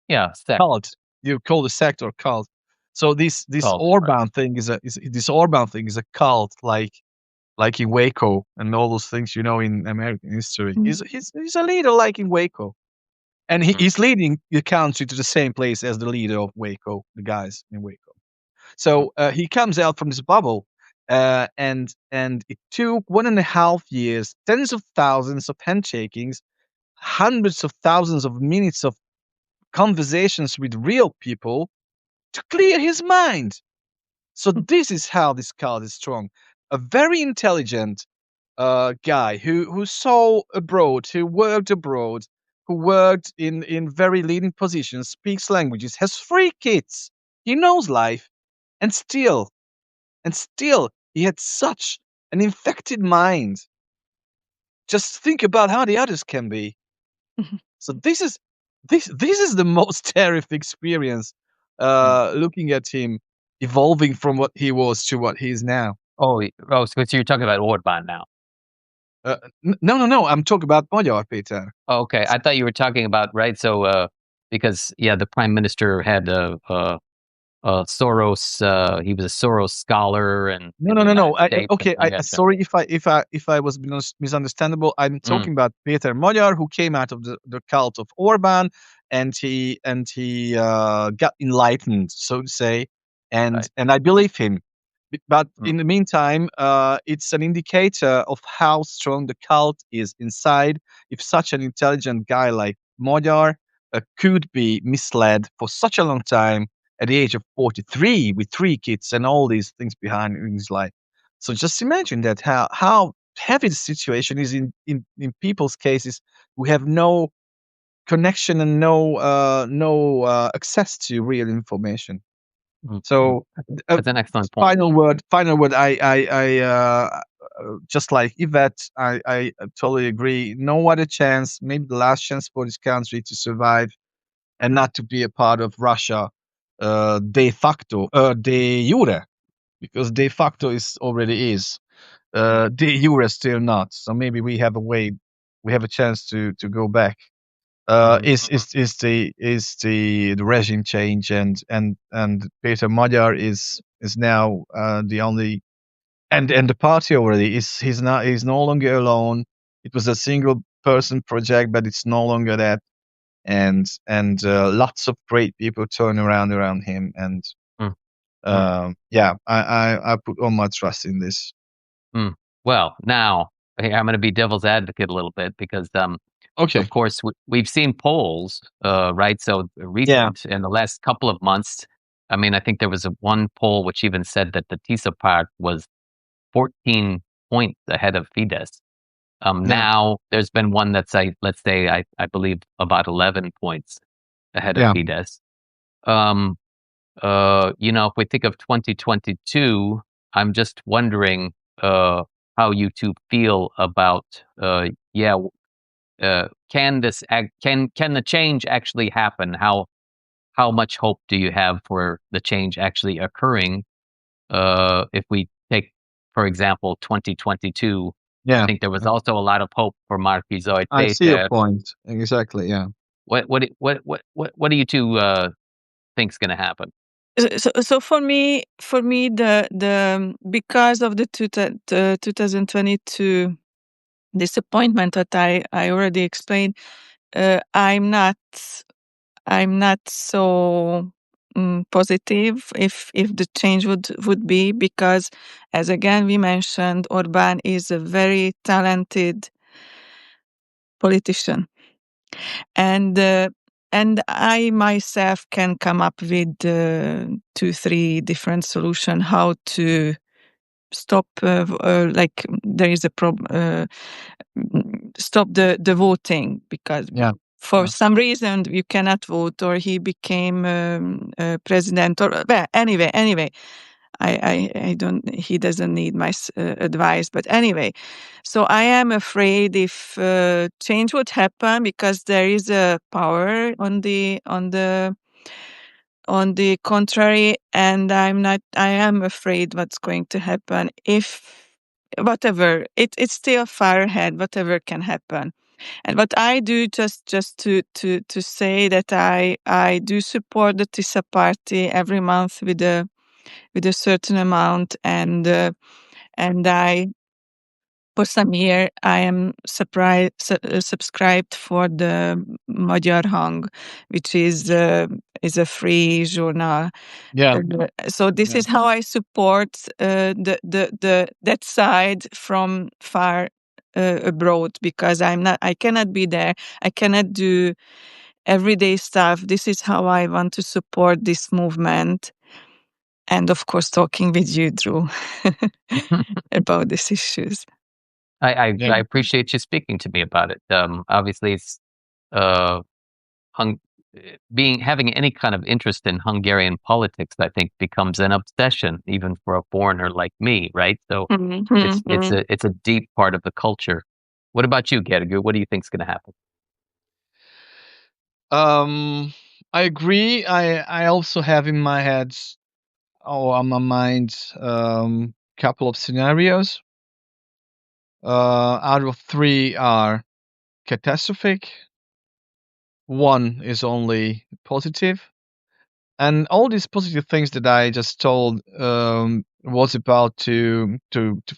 Yeah, sect. cult. You call the sect or cult. So this Cult, Orban thing this Orban thing is a cult, like in Waco and all those things, in American history. He's a leader like in Waco, and he's leading the country to the same place as the leader of Waco, the guys in Waco. So he comes out from this bubble, and it took 1.5 years, tens of thousands of handshakings, hundreds of thousands of minutes of conversations with real people to clear his mind. So this is how this card is strong. A very intelligent guy who saw abroad, who worked abroad, who worked in very leading positions, speaks languages, has 3 kids. He knows life, and still he had such an infected mind. Just think about how the others can be. So this is the most terrific experience. Mm. Looking at him evolving from what he was to what he is now. So you're talking about Orban now. No. I'm talking about Magyar, Peter. Oh, okay, I thought you were talking about right. So because the prime minister had Soros. He was a Soros scholar, and in the No. United States. Okay. I gotcha. Sorry if I was misunderstandable. I'm talking about Peter Magyar, who came out of the cult of Orban, and he got enlightened, so to say, Right. and I believe him. But Mm. in the meantime, it's an indicator of how strong the cult is inside. If such an intelligent guy like Magyar could be misled for such a long time at the age of 43 with 3 kids and all these things behind in his life. So just imagine that how heavy the situation is in people's cases who have no connection and no access to real information. Mm, mm. So That's an excellent point. final word. Just like Ivett, I totally agree. No other chance, maybe the last chance for this country to survive and not to be a part of Russia de facto, de jure, because de facto is already is. De jure still not. So maybe we have a way, we have a chance to go back. Mhm. Is the regime change, and Peter Magyar is now the only, and the party already is he's no longer alone. It was a single person project, but it's no longer that, and lots of great people turn around him, and Mm, mm, yeah, I put all my trust in this. mm. Well, now I'm going to be devil's advocate a little bit because, Okay. of course, we've seen polls, right? So Yeah. recent in the last couple of months. I mean, I think there was one poll which even said that the TISA part was 14 points ahead of Fidesz. Yeah. Now there's been one that's let's say I believe about 11 points ahead of Yeah. Fidesz. Um, if we think of 2022, I'm just wondering how you two feel about can can the change actually happen? How much hope do you have for the change actually occurring? If we take, for example, 2022, I Yeah. think there was also a lot of hope for Marquis I see your point. Exactly. Yeah. What do you two think's going to happen? So for me, the because of the 2022 disappointment that I already explained, I'm not so positive if the change would be, because, as again we mentioned, Orban is a very talented politician, and I myself can come up with 2-3 different solution how to stop like there is a problem, stop the voting, because Yeah. for Yeah. some reason you cannot vote, or he became president, or well, anyway, I don't, he doesn't need my advice, but anyway, so I am afraid if change would happen, because there is a power on the contrary, and I am afraid what's going to happen if whatever, it's still far ahead, whatever can happen. And what I do, just to say that I do support the TISA party every month with a certain amount, and I, for some year, I am subscribed for the Magyar Hang, which is a free journal. Yeah. So this Yeah. is how I support the that side from far abroad, because I cannot be there. I cannot do everyday stuff. This is how I want to support this movement, and of course, talking with you, Drew, about these issues. I Yeah. appreciate you speaking to me about it. Obviously, it's uh, Hung- having any kind of interest in Hungarian politics, I think, becomes an obsession, even for a foreigner like me, right? So Mhm. it's a deep part of the culture. What about you, Gergu? What do you think's going to happen? I agree. I also have in my head or on my mind couple of scenarios. Out of three are catastrophic. One is only positive. And all these positive things that I just told was about to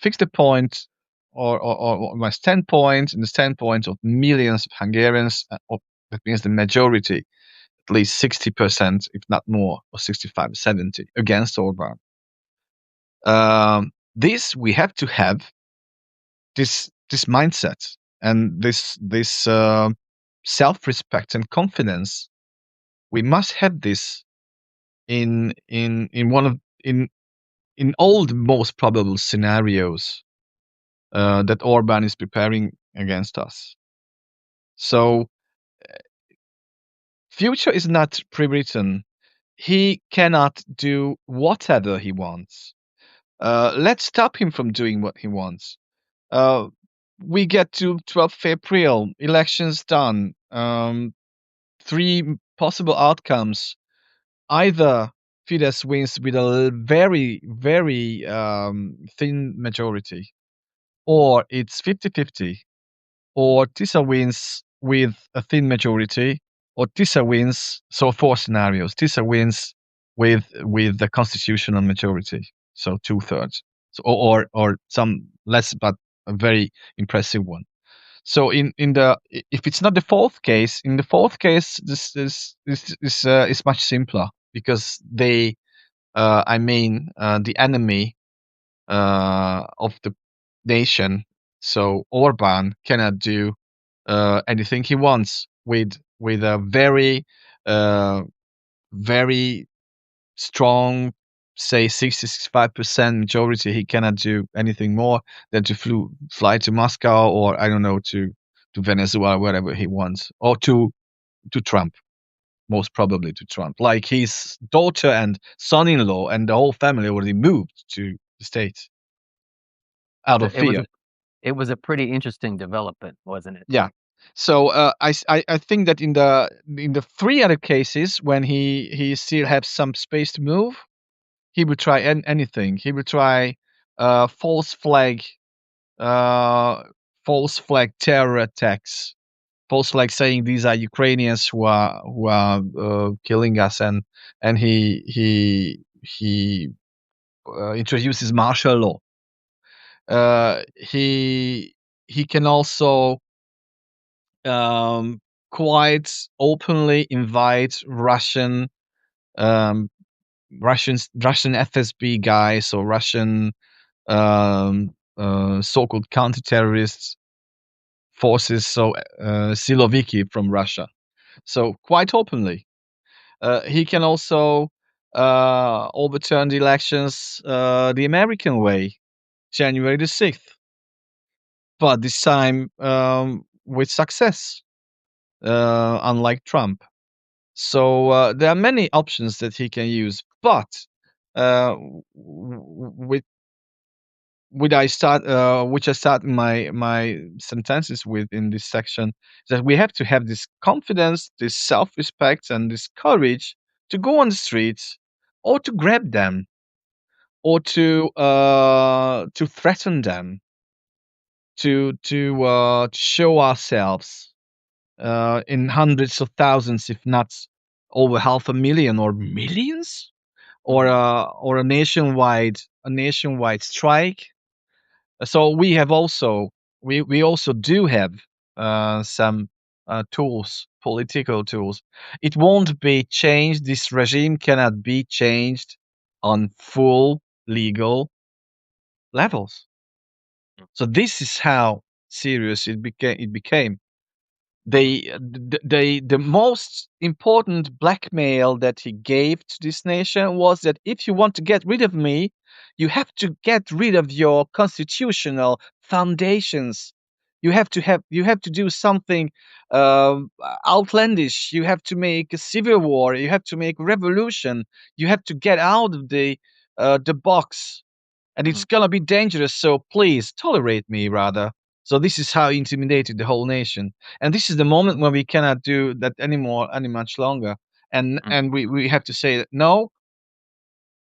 fix the point or my standpoint and the standpoint of millions of Hungarians. That means the majority, at least 60%, if not more, or 65, 70 against Orban. This we have to have this mindset and this self-respect and confidence. We must have this in one of in all the most probable scenarios that Orban is preparing against us. So future is not pre-written. He cannot do whatever he wants. Let's stop him from doing what he wants. Uh, we get to 12th April, elections done. Three possible outcomes. Either Fidesz wins with a very, very thin majority, or it's 50-50, or TISA wins with a thin majority, or TISA wins. So four scenarios. TISA wins with the constitutional majority, so 2/3. So or some less, but a very impressive one. So in the if it's not the fourth case, in the fourth case, this is much simpler because the enemy of the nation, so Orban cannot do anything he wants with a uh, very strong, say 60-65% majority. He cannot do anything more than to fly to Moscow or I don't know to Venezuela, wherever he wants, or to Trump, most probably to Trump. Like his daughter and son-in-law and the whole family already moved to the States out of It was fear. a pretty interesting development, wasn't it? Yeah. So I think that in the three other cases when he still has some space to move, he would try anything. He would try uh, false flag uh, false flag terror attacks. False flag saying these are Ukrainians who are killing us, and he introduces martial law. He can also um, quite openly invite um, Russian FSB guys or Russian so-called counter-terrorist forces, so Siloviki from Russia. So quite openly, he can also overturn the elections the American way, January the 6th, but this time with success, unlike Trump. So there are many options that he can use, but with which I start my sentences with in this section, that we have to have this confidence, this self-respect, and this courage to go on the streets, or to grab them, or to threaten them, to show ourselves in hundreds of thousands, if not over 500,000 or millions, or a nationwide strike. So we also do have some tools, political tools. It won't be changed. This regime cannot be changed on full legal levels. So this is how serious it became. The most important blackmail that he gave to this nation was that if you want to get rid of me, you have to get rid of your constitutional foundations. You have to do something outlandish. You have to make a civil war. You have to make revolution. You have to get out of the box, and it's gonna be dangerous. So please tolerate me, rather. So this is how he intimidated the whole nation, and this is the moment when we cannot do that anymore, any much longer, and we have to say that no,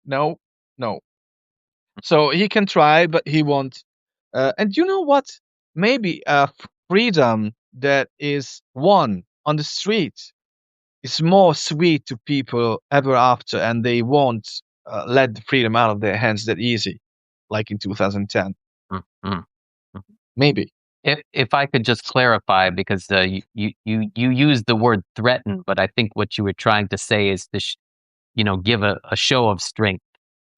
no, no. So he can try, but he won't. And you know what? Maybe freedom that is won on the street is more sweet to people ever after, and they won't let the freedom out of their hands that easy, like in 2010. Mm, mm. Maybe. If I could just clarify, because you used the word threaten, but I think what you were trying to say is to give a show of strength,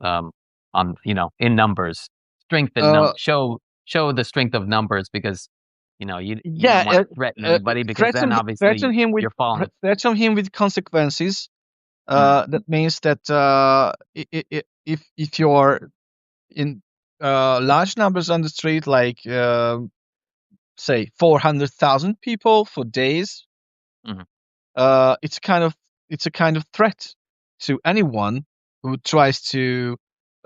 on in numbers, strength and Uh, show the strength of numbers, because you don't yeah, want to threaten anybody, because then obviously you're falling. threaten him with consequences. Mm, That means that if you're in large numbers on the street, like say 400,000 people for days, mhm, it's a kind of threat to anyone who tries to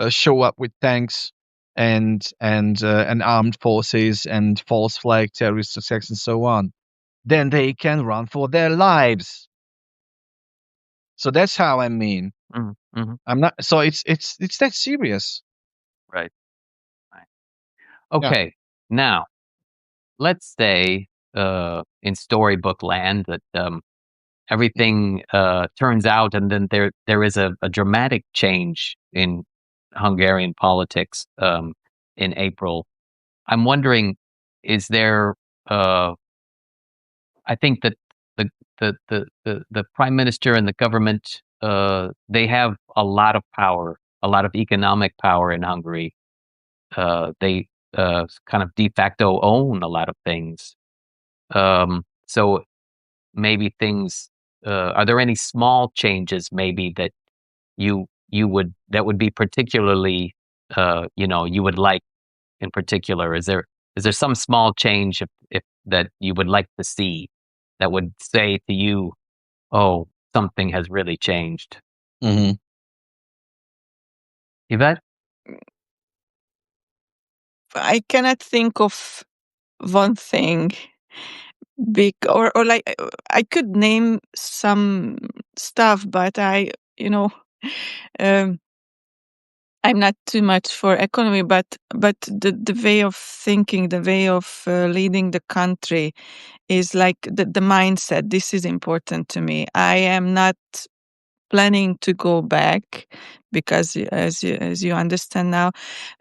show up with tanks and armed forces and false flag terrorist attacks and so on. Then they can run for their lives. So that's how I mean. mhm, mhm. I'm not. So it's that serious. Right. Right. Yeah. Okay. Now, let's say in storybook land that everything turns out, and then there is a dramatic change in Hungarian politics in April. I'm wondering, is there? I think that the the prime minister and the government, they have a lot of power, a lot of economic power in Hungary. They kind of de facto own a lot of things. So maybe things. Are there any small changes maybe that you would that would be particularly you would like in particular? Is there some small change if that you would like to see that would say to you, oh, something has really changed? Hmm. Yvette? I cannot think of one thing big, or like I could name some stuff, but you know, um, I'm not too much for economy, but the way of thinking, the way of leading the country is like the mindset. This is important to me. I am not planning to go back because, as you understand now.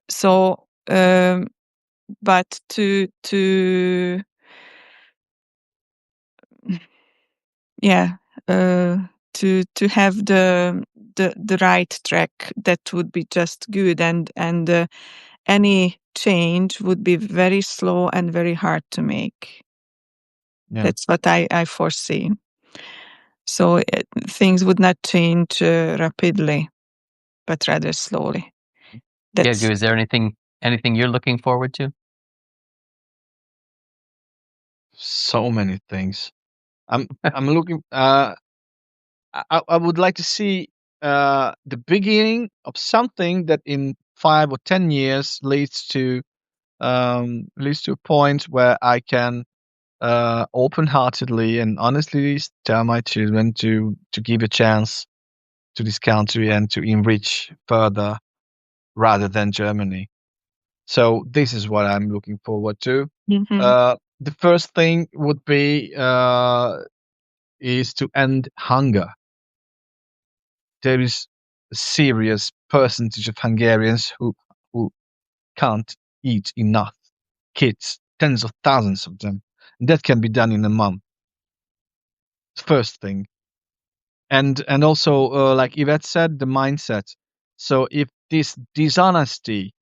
So, but to yeah, to have the right track, that would be just good, and any change would be very slow and very hard to make. Yeah. That's what I foresee. So things would not change rapidly, but rather slowly. That's Is there anything you're looking forward to? So many things. I'm looking. I would like to see the beginning of something that in 5 or 10 years leads to a point where I can open-heartedly and honestly tell my children to give a chance to this country and to enrich further rather than Germany. So this is what I'm looking forward to. Mhm. The first thing would be is to end hunger. There is a serious percentage of Hungarians who can't eat enough. Kids, tens of thousands of them. And that can be done in a month. First thing. And also, like Yvette said, the mindset. So if this dishonesty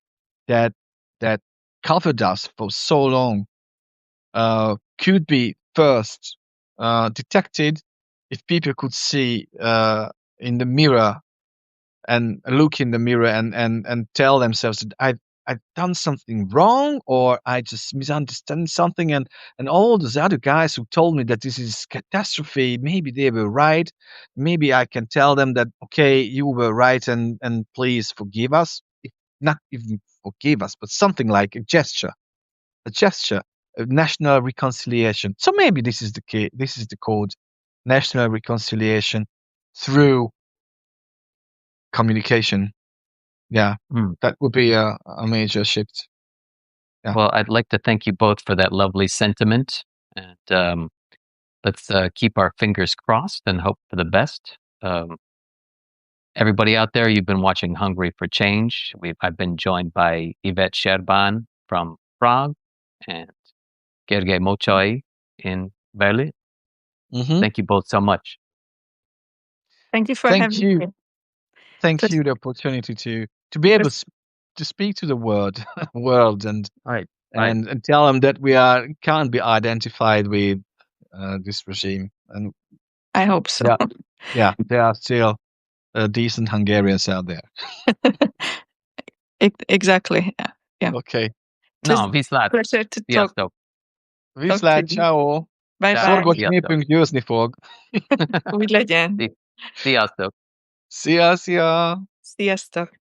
that that covered us for so long could be first detected, if people could see in the mirror and look in the mirror and tell themselves that I've done something wrong, or I just misunderstand something, and all those other guys who told me that this is catastrophe, maybe they were right. Maybe I can tell them that, okay, you were right, and please forgive us. Not even forgive us, but something like a gesture, a national reconciliation. So maybe this is the key. This is the code: national reconciliation through communication. Yeah, Mm. that would be a major shift. Yeah. Well, I'd like to thank you both for that lovely sentiment, and let's keep our fingers crossed and hope for the best. Everybody out there, you've been watching Hungry for Change. I've been joined by Ivett Sherban from Prague and Gergely Mochoi in Berlin. Mm-hmm. Thank you both so much. Thank you for Thank having you. me. Thank It you the opportunity to be able was, to speak to the world and Right. and tell them that we are can't be identified with this regime, and I hope so. there are still decent Hungarians out there. Exactly. Yeah. Okay. It was No, viszlát. pleasure to talk Sziasztok. to Viszlát, you. ciao. Bye Ciao. bye. Szorgos Sziasztok. népünk győzni fog. Úgy legyen. Sziasztok. Szia, szia! Sziasztok.